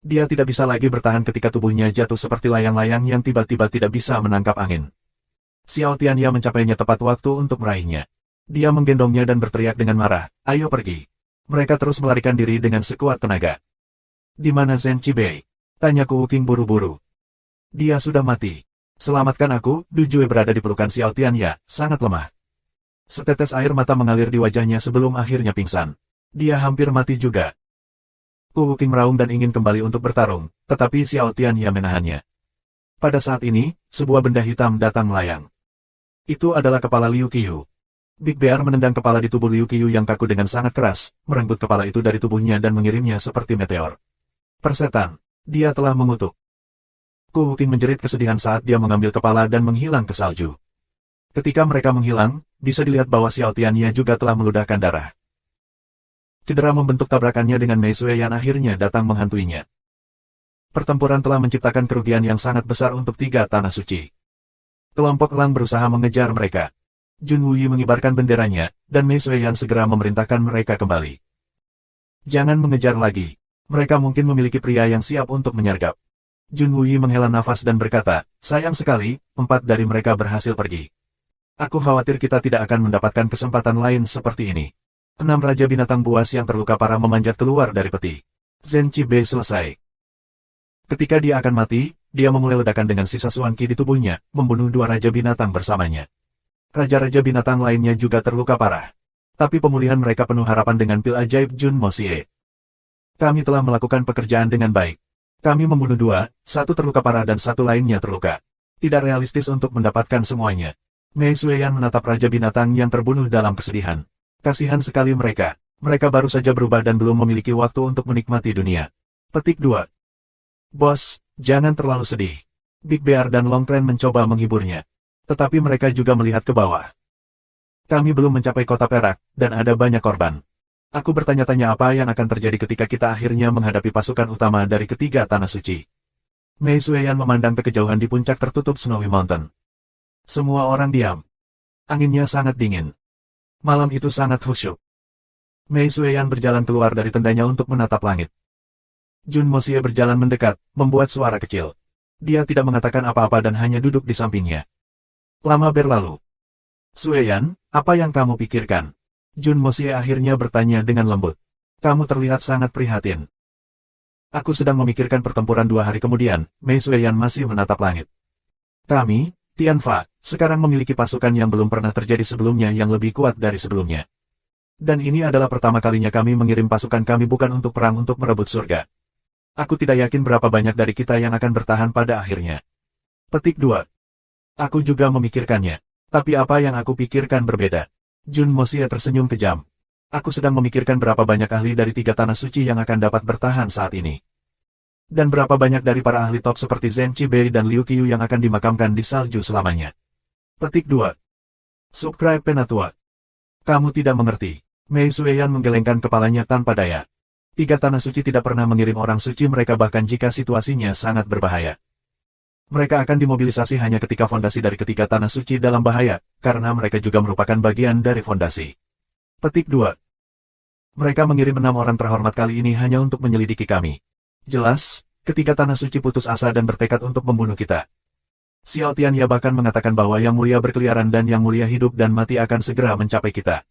Dia tidak bisa lagi bertahan ketika tubuhnya jatuh seperti layang-layang yang tiba-tiba tidak bisa menangkap angin. Xiao Tianya mencapainya tepat waktu untuk meraihnya. Dia menggendongnya dan berteriak dengan marah, "Ayo pergi." Mereka terus melarikan diri dengan sekuat tenaga. "Di mana Zhen Qibe?" tanya Ku Wuqing buru-buru. "Dia sudah mati. Selamatkan aku." Dujue berada di pelukan Xiao Tianya, sangat lemah. Setetes air mata mengalir di wajahnya sebelum akhirnya pingsan. Dia hampir mati juga. Ku Wuqing meraung dan ingin kembali untuk bertarung, tetapi Xiao Tianya menahannya. Pada saat ini, sebuah benda hitam datang melayang. Itu adalah kepala Liu Qiyu. Big Bear menendang kepala di tubuh Liu Qiyu yang kaku dengan sangat keras, merenggut kepala itu dari tubuhnya dan mengirimnya seperti meteor. "Persetan, dia telah mengutuk." Ku Wuqing menjerit kesedihan saat dia mengambil kepala dan menghilang ke salju. Ketika mereka menghilang, bisa dilihat bahwa Xiao Tianya juga telah meludahkan darah. Cedera membentuk tabrakannya dengan Mei Sui yang akhirnya datang menghantuinya. Pertempuran telah menciptakan kerugian yang sangat besar untuk 3 tanah suci. Kelompok Elang berusaha mengejar mereka. Jun Wuyi mengibarkan benderanya, dan Mei Sueyan segera memerintahkan mereka kembali. "Jangan mengejar lagi. Mereka mungkin memiliki pria yang siap untuk menyergap." Jun Wuyi menghela nafas dan berkata, "Sayang sekali, 4 dari mereka berhasil pergi. Aku khawatir kita tidak akan mendapatkan kesempatan lain seperti ini." 6 Raja Binatang Buas yang terluka parah memanjat keluar dari peti. Zhen Qibe selesai. Ketika dia akan mati, dia memulai ledakan dengan sisa Suan Qi di tubuhnya, membunuh 2 Raja Binatang bersamanya. Raja-raja binatang lainnya juga terluka parah. Tapi pemulihan mereka penuh harapan dengan pil ajaib Jun Mo Xie. "Kami telah melakukan pekerjaan dengan baik. Kami membunuh dua, satu terluka parah dan satu lainnya terluka. Tidak realistis untuk mendapatkan semuanya. Mei Sueyan menatap Raja Binatang yang terbunuh dalam kesedihan. Kasihan sekali mereka. Mereka baru saja berubah dan belum memiliki waktu untuk menikmati dunia. Petik 2. Bos, jangan terlalu sedih. Big Bear dan Long Crane mencoba menghiburnya. Tetapi mereka juga melihat ke bawah. Kami belum mencapai kota perak, dan ada banyak korban. Aku bertanya-tanya apa yang akan terjadi ketika kita akhirnya menghadapi pasukan utama dari ketiga tanah suci. Mei Sueyan memandang ke kejauhan di puncak tertutup Snowy Mountain. Semua orang diam. Anginnya sangat dingin. Malam itu sangat khusyuk. Mei Sueyan berjalan keluar dari tendanya untuk menatap langit. Jun Mosie berjalan mendekat, membuat suara kecil. Dia tidak mengatakan apa-apa dan hanya duduk di sampingnya. Lama berlalu. Sueyan, apa yang kamu pikirkan? Jun Mosie akhirnya bertanya dengan lembut. Kamu terlihat sangat prihatin. Aku sedang memikirkan pertempuran 2 hari kemudian. Mei Sueyan masih menatap langit. Kami, Tianfa, sekarang memiliki pasukan yang belum pernah terjadi sebelumnya yang lebih kuat dari sebelumnya. Dan ini adalah pertama kalinya kami mengirim pasukan kami bukan untuk perang untuk merebut surga. Aku tidak yakin berapa banyak dari kita yang akan bertahan pada akhirnya. Petik 2. Aku juga memikirkannya. Tapi apa yang aku pikirkan berbeda. Jun Mosie tersenyum kejam. Aku sedang memikirkan berapa banyak ahli dari 3 tanah suci yang akan dapat bertahan saat ini. Dan berapa banyak dari para ahli top seperti Zhen Qibei dan Liu Qiyu yang akan dimakamkan di salju selamanya. Petik 2. Subscribe Penatua. Kamu tidak mengerti. Mei Sueyan menggelengkan kepalanya tanpa daya. 3 tanah suci tidak pernah mengirim orang suci mereka bahkan jika situasinya sangat berbahaya. Mereka akan dimobilisasi hanya ketika fondasi dari ketiga tanah suci dalam bahaya, karena mereka juga merupakan bagian dari fondasi. Petik 2. Mereka mengirim 6 orang terhormat kali ini hanya untuk menyelidiki kami. Jelas, ketiga tanah suci putus asa dan bertekad untuk membunuh kita. Xiao Tianya bahkan mengatakan bahwa Yang Mulia berkeliaran dan Yang Mulia hidup dan mati akan segera mencapai kita.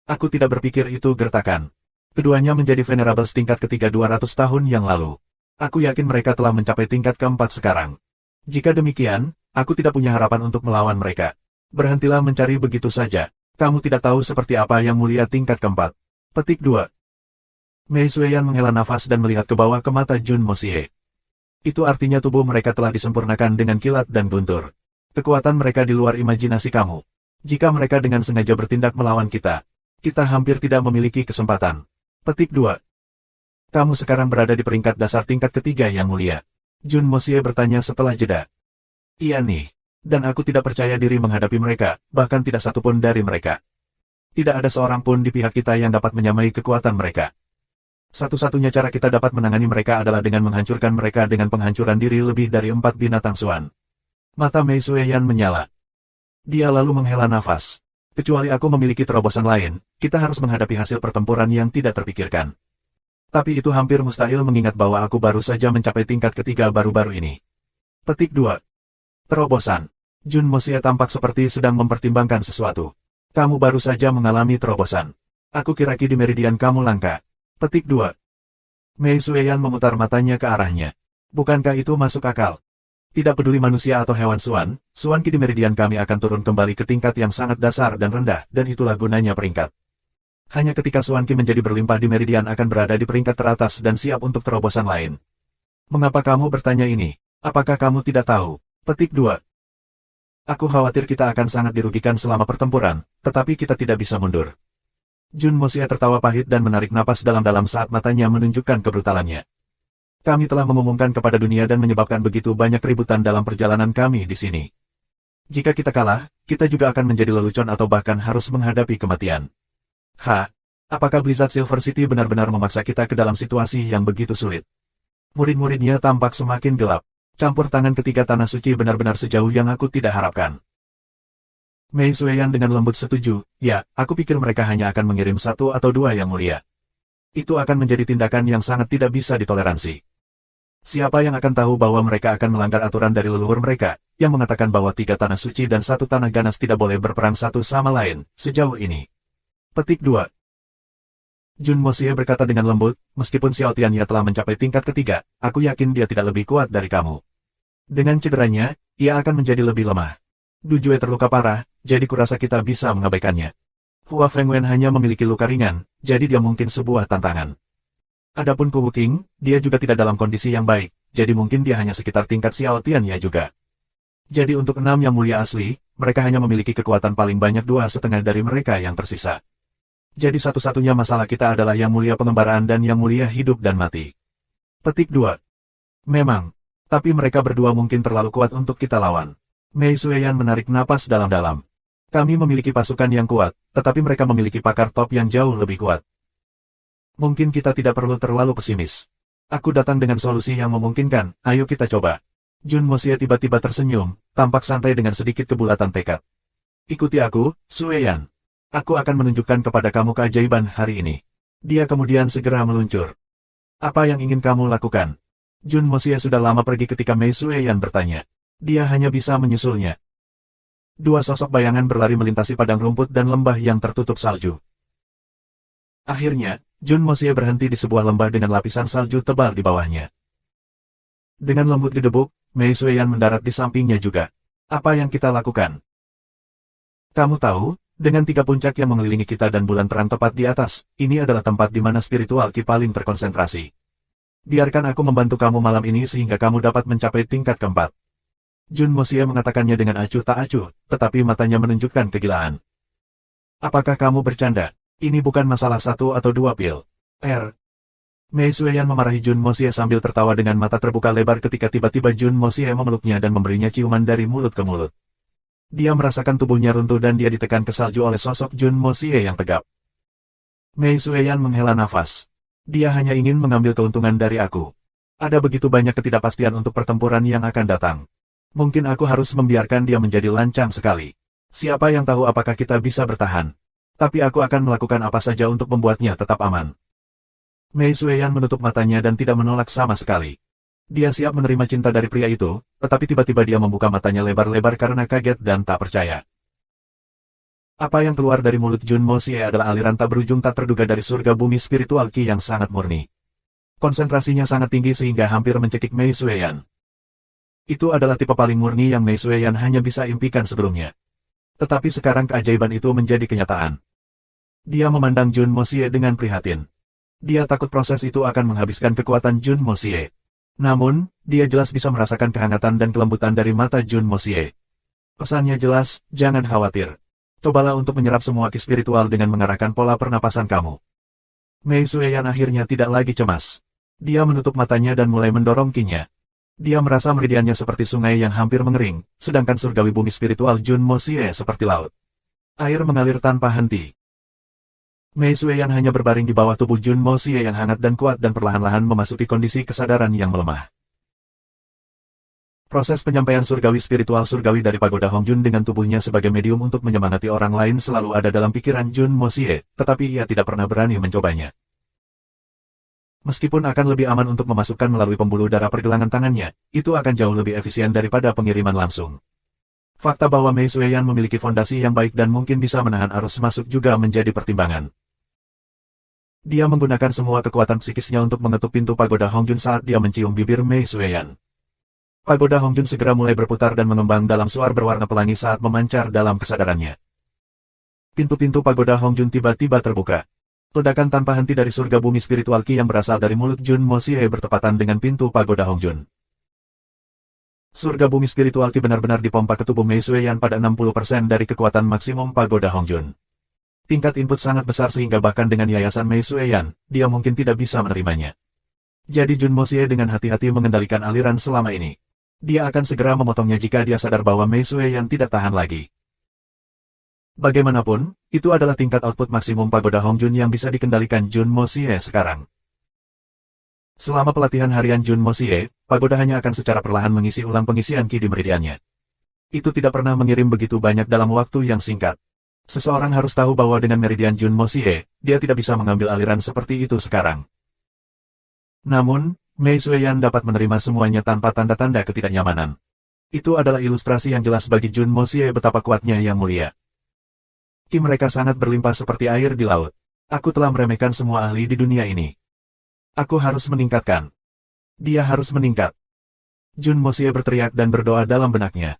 Aku tidak berpikir itu gertakan. Keduanya menjadi venerables tingkat ketiga 200 tahun yang lalu. Aku yakin mereka telah mencapai tingkat keempat sekarang. Jika demikian, aku tidak punya harapan untuk melawan mereka. Berhentilah mencari begitu saja. Kamu tidak tahu seperti apa Yang Mulia tingkat keempat. Petik 2. Mei Sueyan menghela nafas dan melihat ke bawah ke mata Jun Mosie. Itu artinya tubuh mereka telah disempurnakan dengan kilat dan guntur. Kekuatan mereka di luar imajinasi kamu. Jika mereka dengan sengaja bertindak melawan kita, kita hampir tidak memiliki kesempatan. Petik 2. Kamu sekarang berada di peringkat dasar tingkat ketiga Yang Mulia. Jun Mosie bertanya setelah jeda. Iya nih. Dan aku tidak percaya diri menghadapi mereka, bahkan tidak satupun dari mereka. Tidak ada seorang pun di pihak kita yang dapat menyamai kekuatan mereka. Satu-satunya cara kita dapat menangani mereka adalah dengan menghancurkan mereka dengan penghancuran diri lebih dari 4 binatang suan. Mata Mei Sueyan menyala. Dia lalu menghela nafas. Kecuali aku memiliki terobosan lain, kita harus menghadapi hasil pertempuran yang tidak terpikirkan. Tapi itu hampir mustahil mengingat bahwa aku baru saja mencapai tingkat ketiga baru-baru ini. Petik 2. Terobosan. Jun Mosie tampak seperti sedang mempertimbangkan sesuatu. Kamu baru saja mengalami terobosan. Aku kira di meridian kamu langka. Petik 2. Mei Sueyan memutar matanya ke arahnya. Bukankah itu masuk akal? Tidak peduli manusia atau hewan Suan di meridian kami akan turun kembali ke tingkat yang sangat dasar dan rendah, dan itulah gunanya peringkat. Hanya ketika Suan Qi menjadi berlimpah di meridian akan berada di peringkat teratas dan siap untuk terobosan lain. Mengapa kamu bertanya ini? Apakah kamu tidak tahu? Petik 2. Aku khawatir kita akan sangat dirugikan selama pertempuran, tetapi kita tidak bisa mundur. Jun Mosie tertawa pahit dan menarik napas dalam-dalam saat matanya menunjukkan kebrutalannya. Kami telah mengumumkan kepada dunia dan menyebabkan begitu banyak keributan dalam perjalanan kami di sini. Jika kita kalah, kita juga akan menjadi lelucon atau bahkan harus menghadapi kematian. Apakah Blizzard Silver City benar-benar memaksa kita ke dalam situasi yang begitu sulit? Murid-muridnya tampak semakin gelap. Campur tangan ketiga tanah suci benar-benar sejauh yang aku tidak harapkan. Mei Sueyan dengan lembut setuju, ya, aku pikir mereka hanya akan mengirim 1 atau 2 Yang Mulia. Itu akan menjadi tindakan yang sangat tidak bisa ditoleransi. Siapa yang akan tahu bahwa mereka akan melanggar aturan dari leluhur mereka, yang mengatakan bahwa 3 tanah suci dan 1 tanah ganas tidak boleh berperang satu sama lain, sejauh ini. Petik 2. Jun Mosie berkata dengan lembut, meskipun Xiao Tianya telah mencapai tingkat ketiga, aku yakin dia tidak lebih kuat dari kamu. Dengan cederanya, ia akan menjadi lebih lemah. Du Jue terluka parah, jadi kurasa kita bisa mengabaikannya. Hua Fengwen hanya memiliki luka ringan, jadi dia mungkin sebuah tantangan. Adapun Ku Wuking, dia juga tidak dalam kondisi yang baik, jadi mungkin dia hanya sekitar tingkat Xiao Tianya juga. Jadi untuk 6 yang mulia asli, mereka hanya memiliki kekuatan paling banyak 2,5 dari mereka yang tersisa. Jadi satu-satunya masalah kita adalah yang mulia pengembaraan dan yang mulia hidup dan mati. Petik 2. Memang. Tapi mereka berdua mungkin terlalu kuat untuk kita lawan. Mei Sueyan menarik napas dalam-dalam. Kami memiliki pasukan yang kuat, tetapi mereka memiliki pakar top yang jauh lebih kuat. Mungkin kita tidak perlu terlalu pesimis. Aku datang dengan solusi yang memungkinkan, ayo kita coba. Jun Moxie tiba-tiba tersenyum, tampak santai dengan sedikit kebulatan tekad. Ikuti aku, Sueyan. Aku akan menunjukkan kepada kamu keajaiban hari ini. Dia kemudian segera meluncur. Apa yang ingin kamu lakukan? Jun Moxie sudah lama pergi ketika Mei Sueyan bertanya. Dia hanya bisa menyusulnya. Dua sosok bayangan berlari melintasi padang rumput dan lembah yang tertutup salju. Akhirnya, Jun Moxie berhenti di sebuah lembah dengan lapisan salju tebal di bawahnya. Dengan lembut gedebuk, Mei Sueyan mendarat di sampingnya juga. Apa yang kita lakukan? Kamu tahu, dengan 3 puncak yang mengelilingi kita dan bulan terang tepat di atas, ini adalah tempat di mana spiritual Ki paling terkonsentrasi. Biarkan aku membantu kamu malam ini sehingga kamu dapat mencapai tingkat keempat. Jun Moxie mengatakannya dengan acuh tak acuh, tetapi matanya menunjukkan kegilaan. Apakah kamu bercanda? Ini bukan masalah 1 atau 2 pil. Mei Sueyan memarahi Jun Moxie sambil tertawa dengan mata terbuka lebar ketika tiba-tiba Jun Moxie memeluknya dan memberinya ciuman dari mulut ke mulut. Dia merasakan tubuhnya runtuh dan dia ditekan ke salju oleh sosok Jun Moxie yang tegap. Mei Sueyan menghela nafas. Dia hanya ingin mengambil keuntungan dari aku. Ada begitu banyak ketidakpastian untuk pertempuran yang akan datang. Mungkin aku harus membiarkan dia menjadi lancang sekali. Siapa yang tahu apakah kita bisa bertahan. Tapi aku akan melakukan apa saja untuk membuatnya tetap aman. Mei Sueyan menutup matanya dan tidak menolak sama sekali. Dia siap menerima cinta dari pria itu, tetapi tiba-tiba dia membuka matanya lebar-lebar karena kaget dan tak percaya. Apa yang keluar dari mulut Jun Moxie adalah aliran tak berujung tak terduga dari surga bumi spiritual Ki yang sangat murni. Konsentrasinya sangat tinggi sehingga hampir mencekik Mei Sueyan. Itu adalah tipe paling murni yang Mei Sueyan hanya bisa impikan sebelumnya. Tetapi sekarang keajaiban itu menjadi kenyataan. Dia memandang Jun Moxie dengan prihatin. Dia takut proses itu akan menghabiskan kekuatan Jun Moxie. Namun, dia jelas bisa merasakan kehangatan dan kelembutan dari mata Jun Moxie. Pesannya jelas, jangan khawatir. Cobalah untuk menyerap semua ki spiritual dengan mengarahkan pola pernapasan kamu. Mei Sueyan akhirnya tidak lagi cemas. Dia menutup matanya dan mulai mendorong kinya. Dia merasa meridiannya seperti sungai yang hampir mengering, sedangkan surgawi bumi spiritual Jun Moxie seperti laut. Air mengalir tanpa henti. Mei Sueyan hanya berbaring di bawah tubuh Jun Moxie yang hangat dan kuat dan perlahan-lahan memasuki kondisi kesadaran yang melemah. Proses penyampaian surgawi spiritual surgawi dari pagoda Hongjun dengan tubuhnya sebagai medium untuk menyemangati orang lain selalu ada dalam pikiran Jun Moxie, tetapi ia tidak pernah berani mencobanya. Meskipun akan lebih aman untuk memasukkan melalui pembuluh darah pergelangan tangannya, itu akan jauh lebih efisien daripada pengiriman langsung. Fakta bahwa Mei Sueyan memiliki fondasi yang baik dan mungkin bisa menahan arus masuk juga menjadi pertimbangan. Dia menggunakan semua kekuatan psikisnya untuk mengetuk pintu pagoda Hongjun saat dia mencium bibir Mei Sueyan. Pagoda Hongjun segera mulai berputar dan mengembang dalam suar berwarna pelangi saat memancar dalam kesadarannya. Pintu-pintu pagoda Hongjun tiba-tiba terbuka. Ledakan tanpa henti dari surga bumi spiritual Ki yang berasal dari mulut Jun Moxie bertepatan dengan pintu pagoda Hongjun. Surga bumi spiritual Ki benar-benar dipompa ke tubuh Mei Sueyan pada 60% dari kekuatan maksimum pagoda Hongjun. Tingkat input sangat besar sehingga bahkan dengan yayasan Mei Sueyan, dia mungkin tidak bisa menerimanya. Jadi Jun Moxie dengan hati-hati mengendalikan aliran selama ini. Dia akan segera memotongnya jika dia sadar bahwa Mei Sueyan tidak tahan lagi. Bagaimanapun, itu adalah tingkat output maksimum pagoda Hongjun yang bisa dikendalikan Jun Moxie sekarang. Selama pelatihan harian Jun Moxie, pagoda hanya akan secara perlahan mengisi ulang pengisian ki di meridiannya. Itu tidak pernah mengirim begitu banyak dalam waktu yang singkat. Seseorang harus tahu bahwa dengan meridian Jun Moxie, dia tidak bisa mengambil aliran seperti itu sekarang. Namun, Mei Sueyan dapat menerima semuanya tanpa tanda-tanda ketidaknyamanan. Itu adalah ilustrasi yang jelas bagi Jun Moxie betapa kuatnya yang mulia. Ki mereka sangat berlimpah seperti air di laut. Aku telah meremehkan semua ahli di dunia ini. Aku harus meningkatkan. Dia harus meningkat. Jun Moxie berteriak dan berdoa dalam benaknya.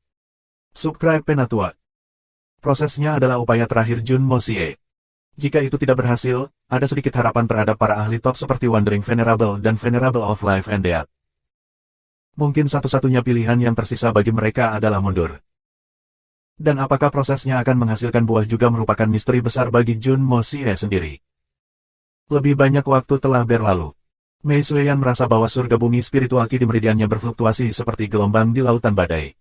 Subscribe Penatua. Prosesnya adalah upaya terakhir Jun Moxie. Jika itu tidak berhasil, ada sedikit harapan terhadap para ahli top seperti Wandering Venerable dan Venerable of Life and Death. Mungkin satu-satunya pilihan yang tersisa bagi mereka adalah mundur. Dan apakah prosesnya akan menghasilkan buah juga merupakan misteri besar bagi Jun Mosie sendiri. Lebih banyak waktu telah berlalu. Mei Sueyan merasa bahwa surga bumi spiritual Qi di meridiannya berfluktuasi seperti gelombang di lautan badai.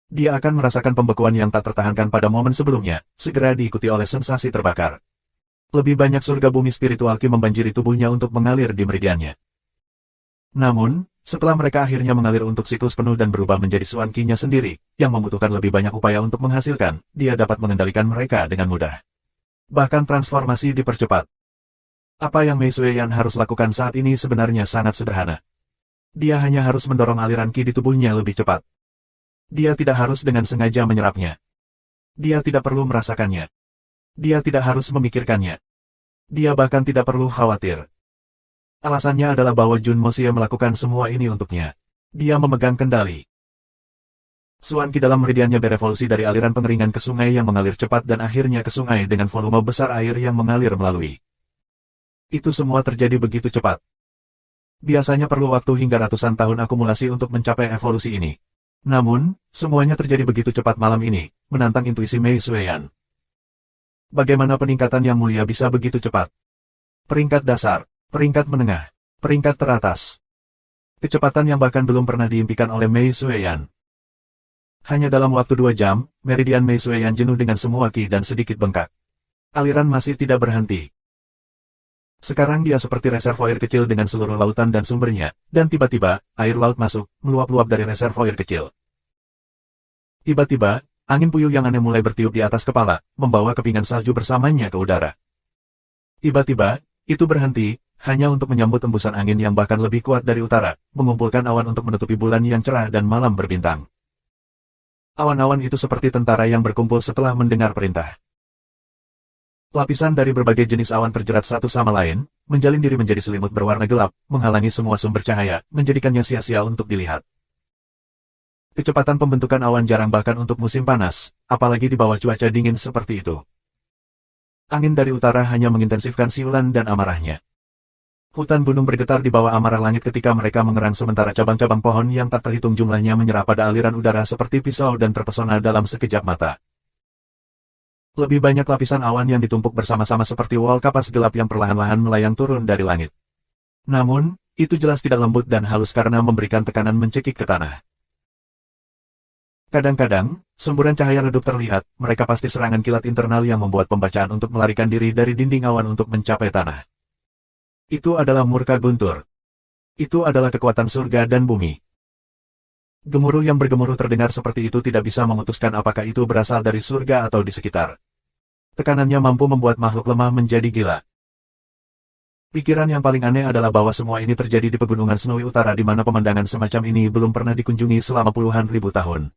Dia akan merasakan pembekuan yang tak tertahankan pada momen sebelumnya, segera diikuti oleh sensasi terbakar. Lebih banyak surga bumi spiritual Qi membanjiri tubuhnya untuk mengalir di meridiannya. Namun, setelah mereka akhirnya mengalir untuk siklus penuh dan berubah menjadi Suan Qi-nya sendiri, yang membutuhkan lebih banyak upaya untuk menghasilkan, dia dapat mengendalikan mereka dengan mudah. Bahkan transformasi dipercepat. Apa yang Mei Sueyan harus lakukan saat ini sebenarnya sangat sederhana. Dia hanya harus mendorong aliran Qi di tubuhnya lebih cepat. Dia tidak harus dengan sengaja menyerapnya. Dia tidak perlu merasakannya. Dia tidak harus memikirkannya. Dia bahkan tidak perlu khawatir. Alasannya adalah bahwa Jun Mosie melakukan semua ini untuknya. Dia memegang kendali. Suan Qi dalam meridiannya berevolusi dari aliran pengeringan ke sungai yang mengalir cepat dan akhirnya ke sungai dengan volume besar air yang mengalir melalui. Itu semua terjadi begitu cepat. Biasanya perlu waktu hingga ratusan tahun akumulasi untuk mencapai evolusi ini. Namun, semuanya terjadi begitu cepat malam ini, menantang intuisi Mei Sueyan. Bagaimana peningkatan yang mulia bisa begitu cepat? Peringkat dasar, peringkat menengah, peringkat teratas. Kecepatan yang bahkan belum pernah diimpikan oleh Mei Sueyan. Hanya dalam waktu 2 jam, meridian Mei Sueyan jenuh dengan semua Qi dan sedikit bengkak. Aliran masih tidak berhenti. Sekarang dia seperti reservoir kecil dengan seluruh lautan dan sumbernya, dan tiba-tiba, air laut masuk, meluap-luap dari reservoir kecil. Tiba-tiba, angin puyuh yang aneh mulai bertiup di atas kepala, membawa kepingan salju bersamanya ke udara. Tiba-tiba, itu berhenti, hanya untuk menyambut embusan angin yang bahkan lebih kuat dari utara, mengumpulkan awan untuk menutupi bulan yang cerah dan malam berbintang. Awan-awan itu seperti tentara yang berkumpul setelah mendengar perintah. Lapisan dari berbagai jenis awan terjerat satu sama lain, menjalin diri menjadi selimut berwarna gelap, menghalangi semua sumber cahaya, menjadikannya sia-sia untuk dilihat. Kecepatan pembentukan awan jarang bahkan untuk musim panas, apalagi di bawah cuaca dingin seperti itu. Angin dari utara hanya mengintensifkan siulan dan amarahnya. Hutan gunung bergetar di bawah amarah langit ketika mereka mengerang sementara cabang-cabang pohon yang tak terhitung jumlahnya menyerap pada aliran udara seperti pisau dan terpesona dalam sekejap mata. Lebih banyak lapisan awan yang ditumpuk bersama-sama seperti wall kapas gelap yang perlahan-lahan melayang turun dari langit. Namun, itu jelas tidak lembut dan halus karena memberikan tekanan mencekik ke tanah. Kadang-kadang, semburan cahaya redup terlihat, mereka pasti serangan kilat internal yang membuat pembacaan untuk melarikan diri dari dinding awan untuk mencapai tanah. Itu adalah murka guntur. Itu adalah kekuatan surga dan bumi. Gemuruh yang bergemuruh terdengar seperti itu tidak bisa memutuskan apakah itu berasal dari surga atau di sekitar. Tekanannya mampu membuat makhluk lemah menjadi gila. Pikiran yang paling aneh adalah bahwa semua ini terjadi di pegunungan Snowy Utara di mana pemandangan semacam ini belum pernah dikunjungi selama puluhan ribu tahun.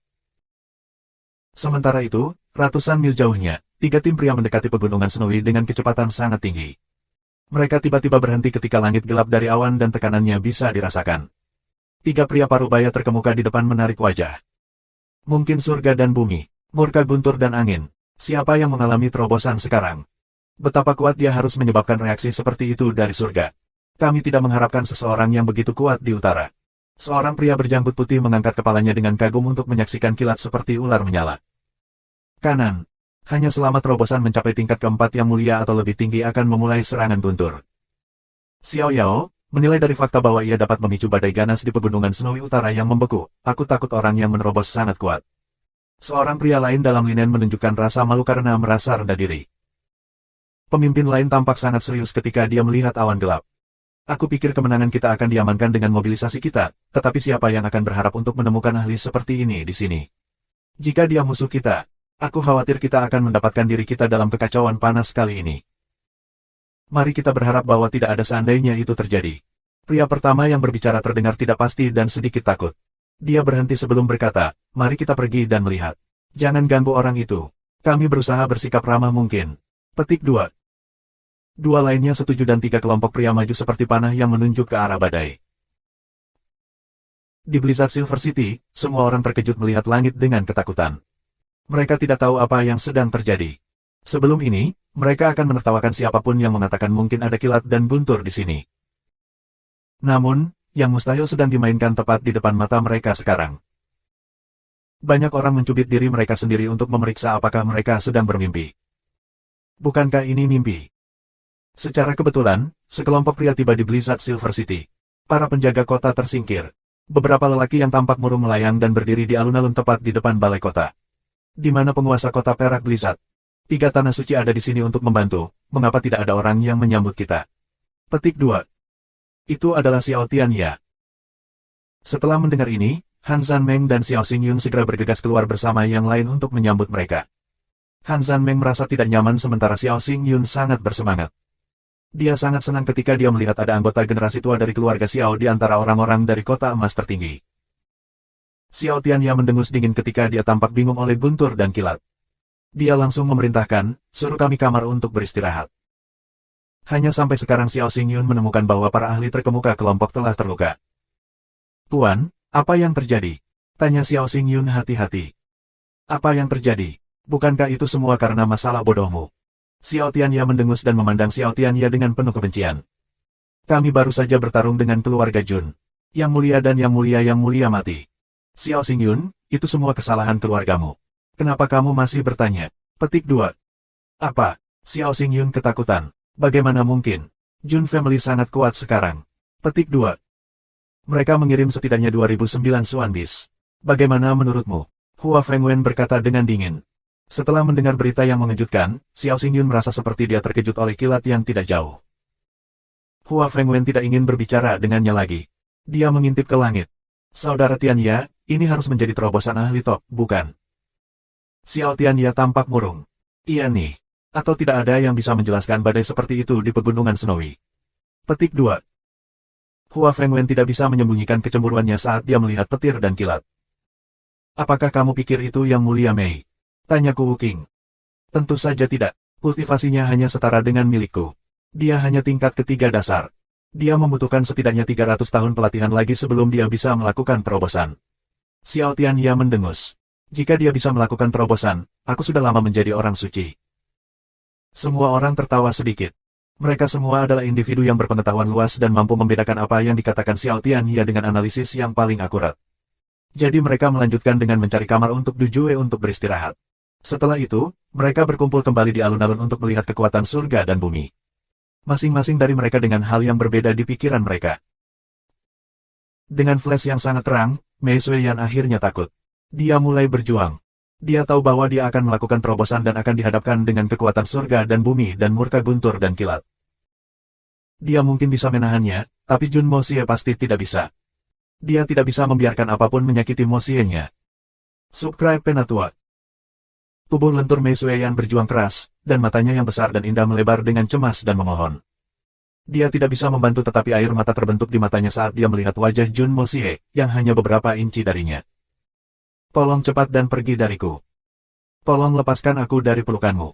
Sementara itu, ratusan mil jauhnya, 3 tim pria mendekati pegunungan Snowy dengan kecepatan sangat tinggi. Mereka tiba-tiba berhenti ketika langit gelap dari awan dan tekanannya bisa dirasakan. 3 pria parubaya terkemuka di depan menarik wajah. Mungkin surga dan bumi, murka guntur dan angin. Siapa yang mengalami terobosan sekarang? Betapa kuat dia harus menyebabkan reaksi seperti itu dari surga. Kami tidak mengharapkan seseorang yang begitu kuat di utara. Seorang pria berjanggut putih mengangkat kepalanya dengan kagum untuk menyaksikan kilat seperti ular menyala. Kanan. Hanya selama terobosan mencapai tingkat keempat yang mulia atau lebih tinggi akan memulai serangan guntur. Xiao Yao menilai dari fakta bahwa ia dapat memicu badai ganas di pegunungan Snowy Utara yang membeku. Aku takut orang yang menerobos sangat kuat. Seorang pria lain dalam linen menunjukkan rasa malu karena merasa rendah diri. Pemimpin lain tampak sangat serius ketika dia melihat awan gelap. Aku pikir kemenangan kita akan diamankan dengan mobilisasi kita, tetapi siapa yang akan berharap untuk menemukan ahli seperti ini di sini? Jika dia musuh kita, aku khawatir kita akan mendapatkan diri kita dalam kekacauan panas kali ini. Mari kita berharap bahwa tidak ada seandainya itu terjadi. Pria pertama yang berbicara terdengar tidak pasti dan sedikit takut. Dia berhenti sebelum berkata, mari kita pergi dan melihat. Jangan ganggu orang itu. Kami berusaha bersikap ramah mungkin. Petik 2. 2 lainnya setuju dan 3 kelompok pria maju seperti panah yang menunjuk ke arah badai. Di Blizzard Silver City, semua orang terkejut melihat langit dengan ketakutan. Mereka tidak tahu apa yang sedang terjadi. Sebelum ini, mereka akan menertawakan siapapun yang mengatakan mungkin ada kilat dan guntur di sini. Namun, yang mustahil sedang dimainkan tepat di depan mata mereka sekarang. Banyak orang mencubit diri mereka sendiri untuk memeriksa apakah mereka sedang bermimpi. Bukankah ini mimpi? Secara kebetulan, sekelompok pria tiba di Blizzard Silver City. Para penjaga kota tersingkir. Beberapa lelaki yang tampak murung melayang dan berdiri di alun-alun tepat di depan balai kota. Di mana penguasa kota perak Blizzard? 3 tanah suci ada di sini untuk membantu, mengapa tidak ada orang yang menyambut kita? Petik 2. Itu adalah Xiao Tianya. Setelah mendengar ini, Han Zanmeng dan Xiao Xingyun segera bergegas keluar bersama yang lain untuk menyambut mereka. Han Zanmeng merasa tidak nyaman sementara Xiao Xingyun sangat bersemangat. Dia sangat senang ketika dia melihat ada anggota generasi tua dari keluarga Xiao di antara orang-orang dari kota emas tertinggi. Xiao Tianya mendengus dingin ketika dia tampak bingung oleh guntur dan kilat. Dia langsung memerintahkan, suruh kami kamar untuk beristirahat. Hanya sampai sekarang Xiao Xingyun menemukan bahwa para ahli terkemuka kelompok telah terluka. Tuan, apa yang terjadi? Tanya Xiao Xingyun hati-hati. Apa yang terjadi? Bukankah itu semua karena masalah bodohmu? Xiao Tianya mendengus dan memandang Xiao Tianya dengan penuh kebencian. Kami baru saja bertarung dengan keluarga Jun. Yang mulia dan yang mulia mati. Xiao Xingyun, itu semua kesalahan keluargamu. Kenapa kamu masih bertanya? Petik 2. Apa? Xiao Xingyun ketakutan. Bagaimana mungkin? Jun Family sangat kuat sekarang. Petik 2. Mereka mengirim setidaknya 2009 Swan Beast. Bagaimana menurutmu? Hua Fengwen berkata dengan dingin. Setelah mendengar berita yang mengejutkan, Xiao Xingyun merasa seperti dia terkejut oleh kilat yang tidak jauh. Hua Fengwen tidak ingin berbicara dengannya lagi. Dia mengintip ke langit. Saudara Tianya, ini harus menjadi terobosan ahli top, bukan? Xiao Tianya tampak murung. Iya nih. Atau tidak ada yang bisa menjelaskan badai seperti itu di pegunungan Snowy. Petik 2. Hua Fengwen tidak bisa menyembunyikan kecemburuannya saat dia melihat petir dan kilat. Apakah kamu pikir itu yang mulia Mei? Tanya Ku Wuking. Tentu saja tidak. Kultivasinya hanya setara dengan milikku. Dia hanya tingkat ketiga dasar. Dia membutuhkan setidaknya 300 tahun pelatihan lagi sebelum dia bisa melakukan terobosan. Xiao Tianya mendengus. Jika dia bisa melakukan terobosan, aku sudah lama menjadi orang suci. Semua orang tertawa sedikit. Mereka semua adalah individu yang berpengetahuan luas dan mampu membedakan apa yang dikatakan Xiao Tianya dengan analisis yang paling akurat. Jadi mereka melanjutkan dengan mencari kamar untuk Dujue untuk beristirahat. Setelah itu, mereka berkumpul kembali di alun-alun untuk melihat kekuatan surga dan bumi. Masing-masing dari mereka dengan hal yang berbeda di pikiran mereka. Dengan flash yang sangat terang, Mei Sueyan akhirnya takut. Dia mulai berjuang. Dia tahu bahwa dia akan melakukan terobosan dan akan dihadapkan dengan kekuatan surga dan bumi dan murka guntur dan kilat. Dia mungkin bisa menahannya, tapi Jun Moxie pasti tidak bisa. Dia tidak bisa membiarkan apapun menyakiti Moxie-nya. Subscribe Penatua. Tubuh lentur Mei Sueyan berjuang keras, dan matanya yang besar dan indah melebar dengan cemas dan memohon. Dia tidak bisa membantu tetapi air mata terbentuk di matanya saat dia melihat wajah Jun Moxie, yang hanya beberapa inci darinya. Tolong cepat dan pergi dariku. Tolong lepaskan aku dari pelukanmu.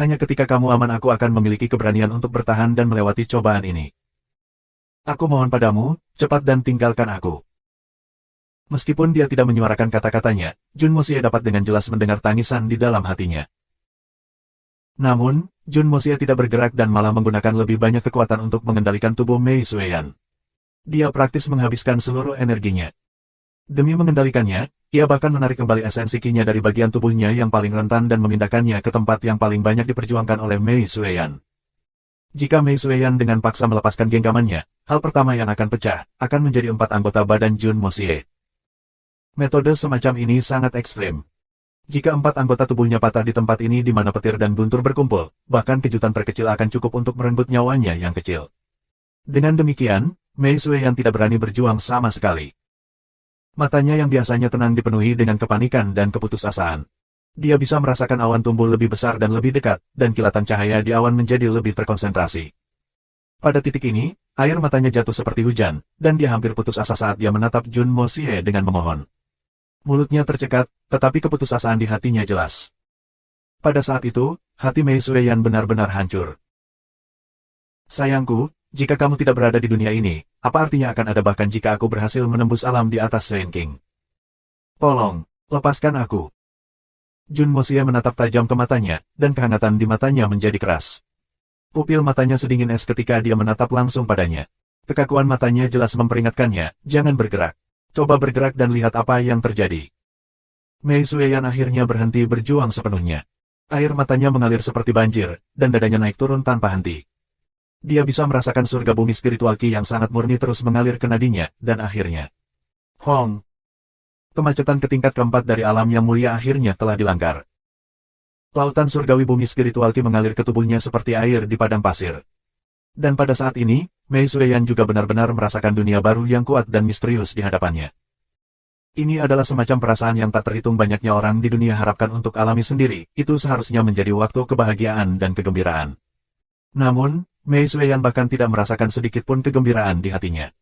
Hanya ketika kamu aman aku akan memiliki keberanian untuk bertahan dan melewati cobaan ini. Aku mohon padamu, cepat dan tinggalkan aku. Meskipun dia tidak menyuarakan kata-katanya, Jun Moxie dapat dengan jelas mendengar tangisan di dalam hatinya. Namun, Jun Moxie tidak bergerak dan malah menggunakan lebih banyak kekuatan untuk mengendalikan tubuh Mei Sueyan. Dia praktis menghabiskan seluruh energinya. Demi mengendalikannya, ia bahkan menarik kembali esensi Qi-nya dari bagian tubuhnya yang paling rentan dan memindahkannya ke tempat yang paling banyak diperjuangkan oleh Mei Sueyan. Jika Mei Sueyan dengan paksa melepaskan genggamannya, hal pertama yang akan pecah, akan menjadi 4 anggota badan Jun Moxie. Metode semacam ini sangat ekstrim. Jika 4 anggota tubuhnya patah di tempat ini di mana petir dan guntur berkumpul, bahkan kejutan terkecil akan cukup untuk merenggut nyawanya yang kecil. Dengan demikian, Mei Sueyan tidak berani berjuang sama sekali. Matanya yang biasanya tenang dipenuhi dengan kepanikan dan keputusasaan. Dia bisa merasakan awan tumbuh lebih besar dan lebih dekat, dan kilatan cahaya di awan menjadi lebih terkonsentrasi. Pada titik ini, air matanya jatuh seperti hujan, dan dia hampir putus asa saat dia menatap Jun Moxie dengan memohon. Mulutnya tercekat, tetapi keputusasaan di hatinya jelas. Pada saat itu, hati Mei Sueyan benar-benar hancur. Sayangku, jika kamu tidak berada di dunia ini, apa artinya akan ada bahkan jika aku berhasil menembus alam di atas Shen King? Tolong, lepaskan aku. Jun Moxie menatap tajam ke matanya, dan kehangatan di matanya menjadi keras. Pupil matanya sedingin es ketika dia menatap langsung padanya. Kekakuan matanya jelas memperingatkannya, jangan bergerak. Coba bergerak dan lihat apa yang terjadi. Mei Sueyan akhirnya berhenti berjuang sepenuhnya. Air matanya mengalir seperti banjir, dan dadanya naik turun tanpa henti. Dia bisa merasakan surga bumi spiritual Qi yang sangat murni terus mengalir ke nadinya, dan akhirnya. Hong! Kemacetan ke tingkat keempat dari alam yang mulia akhirnya telah dilanggar. Lautan surgawi bumi spiritual Qi mengalir ke tubuhnya seperti air di padang pasir. Dan pada saat ini, Mei Sueyan juga benar-benar merasakan dunia baru yang kuat dan misterius di hadapannya. Ini adalah semacam perasaan yang tak terhitung banyaknya orang di dunia harapkan untuk alami sendiri, itu seharusnya menjadi waktu kebahagiaan dan kegembiraan. Namun, Mei Sueyan bahkan tidak merasakan sedikit pun kegembiraan di hatinya.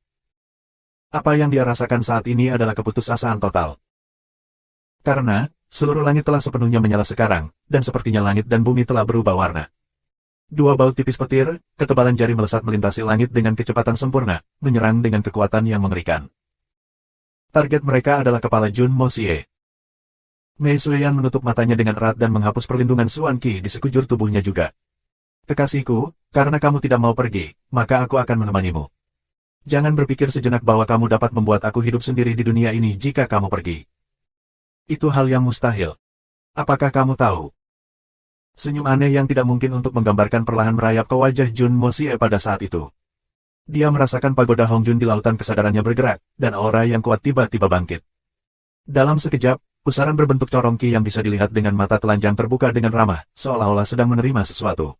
Apa yang dia rasakan saat ini adalah keputusasaan total. Karena, seluruh langit telah sepenuhnya menyala sekarang, dan sepertinya langit dan bumi telah berubah warna. Dua baut tipis petir, ketebalan jari melesat melintasi langit dengan kecepatan sempurna, menyerang dengan kekuatan yang mengerikan. Target mereka adalah kepala Jun Mo Xie. Mei Sueyan menutup matanya dengan erat dan menghapus perlindungan Xuan Qi di sekujur tubuhnya juga. Kekasihku, karena kamu tidak mau pergi, maka aku akan menemanimu. Jangan berpikir sejenak bahwa kamu dapat membuat aku hidup sendiri di dunia ini jika kamu pergi. Itu hal yang mustahil. Apakah kamu tahu? Senyum aneh yang tidak mungkin untuk menggambarkan perlahan merayap ke wajah Jun Mo Xie pada saat itu. Dia merasakan pagoda Hongjun di lautan kesadarannya bergerak, dan aura yang kuat tiba-tiba bangkit. Dalam sekejap, pusaran berbentuk corong Qi yang bisa dilihat dengan mata telanjang terbuka dengan ramah, seolah-olah sedang menerima sesuatu.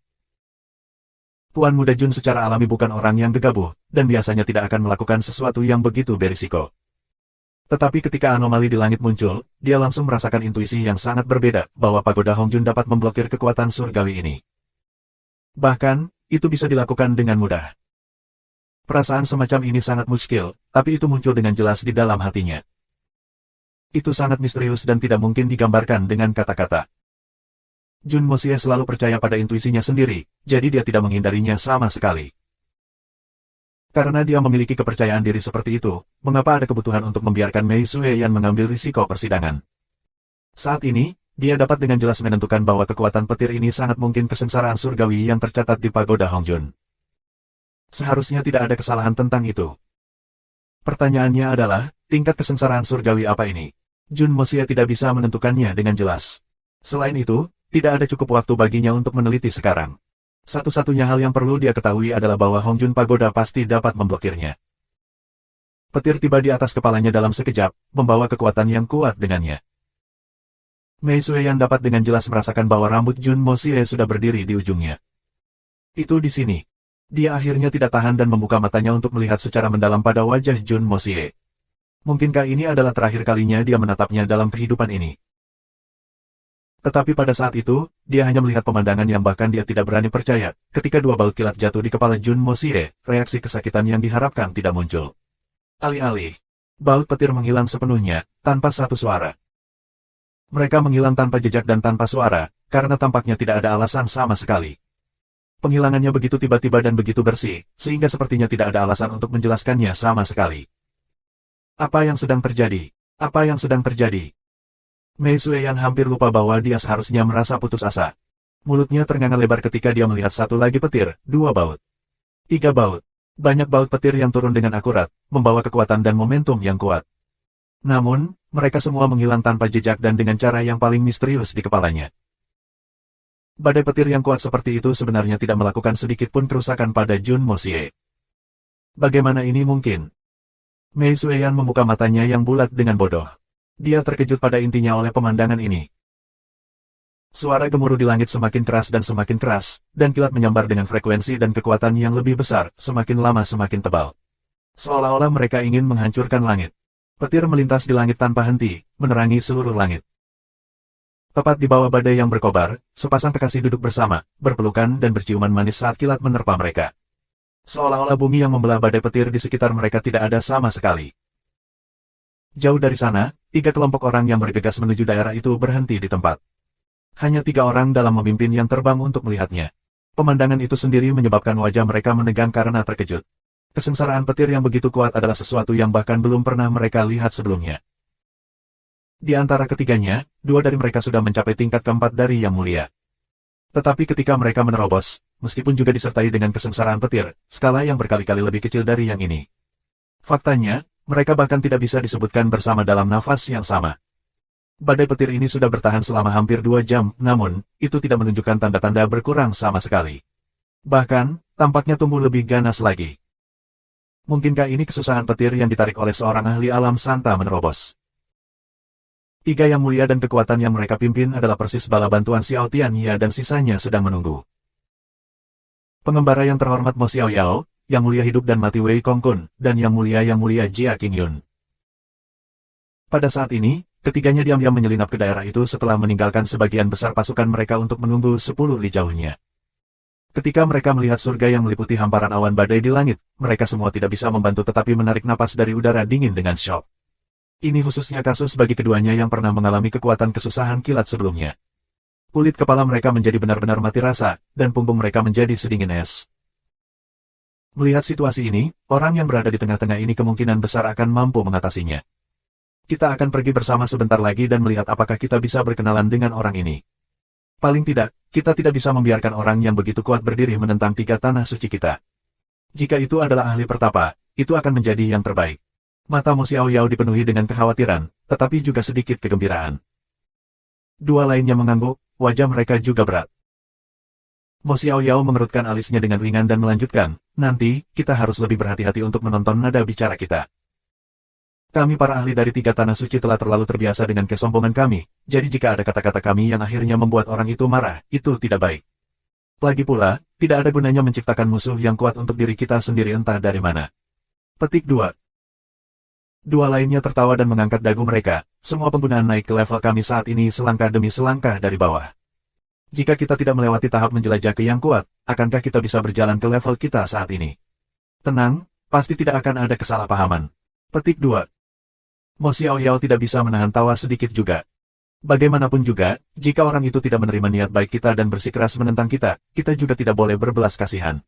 Tuan Muda Jun secara alami bukan orang yang gegabah, dan biasanya tidak akan melakukan sesuatu yang begitu berisiko. Tetapi ketika anomali di langit muncul, dia langsung merasakan intuisi yang sangat berbeda, bahwa pagoda Hongjun dapat memblokir kekuatan surgawi ini. Bahkan, itu bisa dilakukan dengan mudah. Perasaan semacam ini sangat muskil, tapi itu muncul dengan jelas di dalam hatinya. Itu sangat misterius dan tidak mungkin digambarkan dengan kata-kata. Jun Mo Xie selalu percaya pada intuisinya sendiri, jadi dia tidak menghindarinya sama sekali. Karena dia memiliki kepercayaan diri seperti itu, mengapa ada kebutuhan untuk membiarkan Mei Sueyan mengambil risiko persidangan? Saat ini, dia dapat dengan jelas menentukan bahwa kekuatan petir ini sangat mungkin kesengsaraan surgawi yang tercatat di pagoda Hongjun. Seharusnya tidak ada kesalahan tentang itu. Pertanyaannya adalah, tingkat kesengsaraan surgawi apa ini? Jun Mo Xie tidak bisa menentukannya dengan jelas. Selain itu, tidak ada cukup waktu baginya untuk meneliti sekarang. Satu-satunya hal yang perlu dia ketahui adalah bahwa Hongjun Pagoda pasti dapat memblokirnya. Petir tiba di atas kepalanya dalam sekejap, membawa kekuatan yang kuat dengannya. Mei Sueyan dapat dengan jelas merasakan bahwa rambut Jun Mo Xie sudah berdiri di ujungnya. Itu di sini. Dia akhirnya tidak tahan dan membuka matanya untuk melihat secara mendalam pada wajah Jun Mo Xie. Mungkinkah ini adalah terakhir kalinya dia menatapnya dalam kehidupan ini? Tetapi pada saat itu, dia hanya melihat pemandangan yang bahkan dia tidak berani percaya. Ketika dua baut kilat jatuh di kepala Jun Mo Xie, reaksi kesakitan yang diharapkan tidak muncul. Alih-alih, baut petir menghilang sepenuhnya, tanpa satu suara. Mereka menghilang tanpa jejak dan tanpa suara, karena tampaknya tidak ada alasan sama sekali. Penghilangannya begitu tiba-tiba dan begitu bersih, sehingga sepertinya tidak ada alasan untuk menjelaskannya sama sekali. Apa yang sedang terjadi? Apa yang sedang terjadi? Mei Sueyan hampir lupa bahwa dia seharusnya merasa putus asa. Mulutnya ternganga lebar ketika dia melihat satu lagi petir, dua baut. Tiga baut. Banyak baut petir yang turun dengan akurat, membawa kekuatan dan momentum yang kuat. Namun, mereka semua menghilang tanpa jejak dan dengan cara yang paling misterius di kepalanya. Badai petir yang kuat seperti itu sebenarnya tidak melakukan sedikit pun kerusakan pada Jun Mo Xie. Bagaimana ini mungkin? Mei Sueyan membuka matanya yang bulat dengan bodoh. Dia terkejut pada intinya oleh pemandangan ini. Suara gemuruh di langit semakin keras, dan kilat menyambar dengan frekuensi dan kekuatan yang lebih besar, semakin lama semakin tebal. Seolah-olah mereka ingin menghancurkan langit. Petir melintas di langit tanpa henti, menerangi seluruh langit. Tepat di bawah badai yang berkobar, sepasang kekasih duduk bersama, berpelukan dan berciuman manis saat kilat menerpa mereka. Seolah-olah bumi yang membelah badai petir di sekitar mereka tidak ada sama sekali. Jauh dari sana, 3 kelompok orang yang bergegas menuju daerah itu berhenti di tempat. Hanya 3 orang dalam memimpin yang terbang untuk melihatnya. Pemandangan itu sendiri menyebabkan wajah mereka menegang karena terkejut. Kesengsaraan petir yang begitu kuat adalah sesuatu yang bahkan belum pernah mereka lihat sebelumnya. Di antara ketiganya, 2 dari mereka sudah mencapai tingkat keempat dari Yang Mulia. Tetapi ketika mereka menerobos, meskipun juga disertai dengan kesengsaraan petir, skala yang berkali-kali lebih kecil dari yang ini. Faktanya, mereka bahkan tidak bisa disebutkan bersama dalam nafas yang sama. Badai petir ini sudah bertahan selama hampir 2 jam, namun, itu tidak menunjukkan tanda-tanda berkurang sama sekali. Bahkan, tampaknya tumbuh lebih ganas lagi. Mungkinkah ini kesusahan petir yang ditarik oleh seorang ahli alam santa menerobos? 3 yang mulia dan kekuatan yang mereka pimpin adalah persis bala bantuan Xiao Tianya dan sisanya sedang menunggu. Pengembara yang terhormat Mo Xiao Yao, yang mulia hidup dan mati Wei Kongkun, dan yang mulia Jia Qingyun. Pada saat ini, ketiganya diam-diam menyelinap ke daerah itu setelah meninggalkan sebagian besar pasukan mereka untuk menunggu 10 li jauhnya. Ketika mereka melihat surga yang meliputi hamparan awan badai di langit, mereka semua tidak bisa membantu tetapi menarik napas dari udara dingin dengan syok. Ini khususnya kasus bagi keduanya yang pernah mengalami kekuatan kesusahan kilat sebelumnya. Kulit kepala mereka menjadi benar-benar mati rasa, dan punggung mereka menjadi sedingin es. Melihat situasi ini, orang yang berada di tengah-tengah ini kemungkinan besar akan mampu mengatasinya. Kita akan pergi bersama sebentar lagi dan melihat apakah kita bisa berkenalan dengan orang ini. Paling tidak, kita tidak bisa membiarkan orang yang begitu kuat berdiri menentang 3 tanah suci kita. Jika itu adalah ahli pertapa, itu akan menjadi yang terbaik. Mata Mo Xiao Yao dipenuhi dengan kekhawatiran, tetapi juga sedikit kegembiraan. 2 lainnya mengangguk, wajah mereka juga berat. Mo Xiao Yao mengerutkan alisnya dengan ringan dan melanjutkan, nanti, kita harus lebih berhati-hati untuk menonton nada bicara kita. Kami para ahli dari 3 tanah suci telah terlalu terbiasa dengan kesombongan kami, jadi jika ada kata-kata kami yang akhirnya membuat orang itu marah, itu tidak baik. Lagi pula, tidak ada gunanya menciptakan musuh yang kuat untuk diri kita sendiri entah dari mana. Petik 2. 2 lainnya tertawa dan mengangkat dagu mereka, semua penggunaan naik ke level kami saat ini selangkah demi selangkah dari bawah. Jika kita tidak melewati tahap menjelajah ke yang kuat, akankah kita bisa berjalan ke level kita saat ini? Tenang, pasti tidak akan ada kesalahpahaman. Petik 2. Mo Xiao Yao tidak bisa menahan tawa sedikit juga. Bagaimanapun juga, jika orang itu tidak menerima niat baik kita dan bersikeras menentang kita, kita juga tidak boleh berbelas kasihan.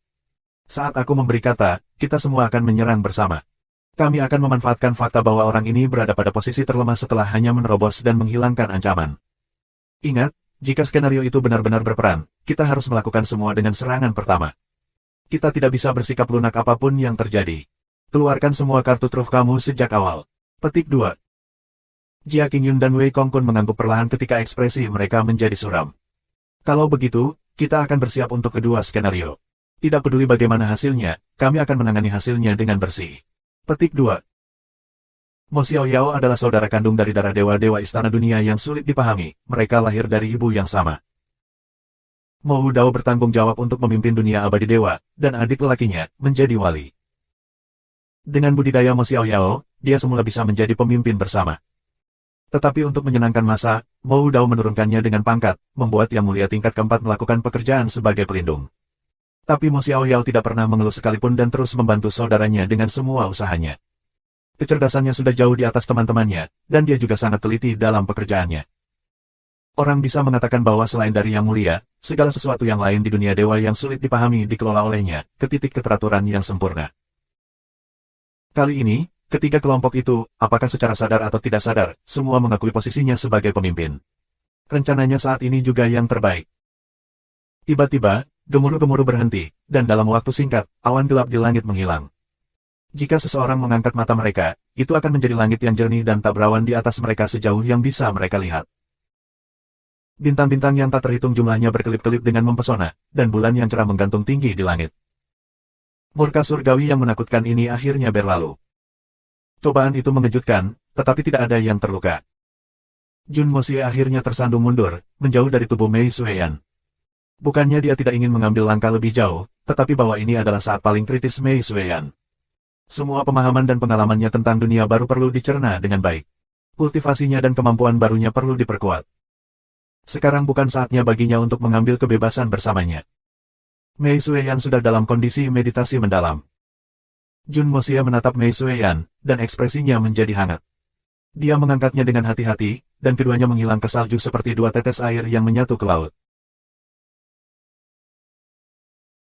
Saat aku memberi kata, kita semua akan menyerang bersama. Kami akan memanfaatkan fakta bahwa orang ini berada pada posisi terlemah setelah hanya menerobos dan menghilangkan ancaman. Ingat, jika skenario itu benar-benar berperan, kita harus melakukan semua dengan serangan pertama. Kita tidak bisa bersikap lunak apapun yang terjadi. Keluarkan semua kartu truf kamu sejak awal. Petik 2. Jia Qingyun dan Wei Kongkun mengangguk perlahan ketika ekspresi mereka menjadi suram. Kalau begitu, kita akan bersiap untuk kedua skenario. Tidak peduli bagaimana hasilnya, kami akan menangani hasilnya dengan bersih. Petik 2. Mo Xiao Yao adalah saudara kandung dari darah dewa-dewa istana dunia yang sulit dipahami, mereka lahir dari ibu yang sama. Mo Wudao bertanggung jawab untuk memimpin dunia abadi dewa, dan adik lelakinya menjadi wali. Dengan budidaya Mo Xiao Yao, dia semula bisa menjadi pemimpin bersama. Tetapi untuk menyenangkan masa, Mo Wudao menurunkannya dengan pangkat, membuat Yang Mulia tingkat keempat melakukan pekerjaan sebagai pelindung. Tapi Mo Xiao Yao tidak pernah mengeluh sekalipun dan terus membantu saudaranya dengan semua usahanya. Kecerdasannya sudah jauh di atas teman-temannya, dan dia juga sangat teliti dalam pekerjaannya. Orang bisa mengatakan bahwa selain dari Yang Mulia, segala sesuatu yang lain di dunia dewa yang sulit dipahami dikelola olehnya, ke titik keteraturan yang sempurna. Kali ini, ketiga kelompok itu, apakah secara sadar atau tidak sadar, semua mengakui posisinya sebagai pemimpin. Rencananya saat ini juga yang terbaik. Tiba-tiba, gemuruh-gemuruh berhenti, dan dalam waktu singkat, awan gelap di langit menghilang. Jika seseorang mengangkat mata mereka, itu akan menjadi langit yang jernih dan tak berawan di atas mereka sejauh yang bisa mereka lihat. Bintang-bintang yang tak terhitung jumlahnya berkelip-kelip dengan mempesona, dan bulan yang cerah menggantung tinggi di langit. Murka surgawi yang menakutkan ini akhirnya berlalu. Cobaan itu mengejutkan, tetapi tidak ada yang terluka. Jun Moxie akhirnya tersandung mundur, menjauh dari tubuh Mei Sueyan. Bukannya dia tidak ingin mengambil langkah lebih jauh, tetapi bahwa ini adalah saat paling kritis Mei Sueyan. Semua pemahaman dan pengalamannya tentang dunia baru perlu dicerna dengan baik. Kultivasinya dan kemampuan barunya perlu diperkuat. Sekarang bukan saatnya baginya untuk mengambil kebebasan bersamanya. Mei Sueyan sudah dalam kondisi meditasi mendalam. Jun Moxie menatap Mei Sueyan, dan ekspresinya menjadi hangat. Dia mengangkatnya dengan hati-hati, dan keduanya menghilang ke salju seperti 2 tetes air yang menyatu ke laut.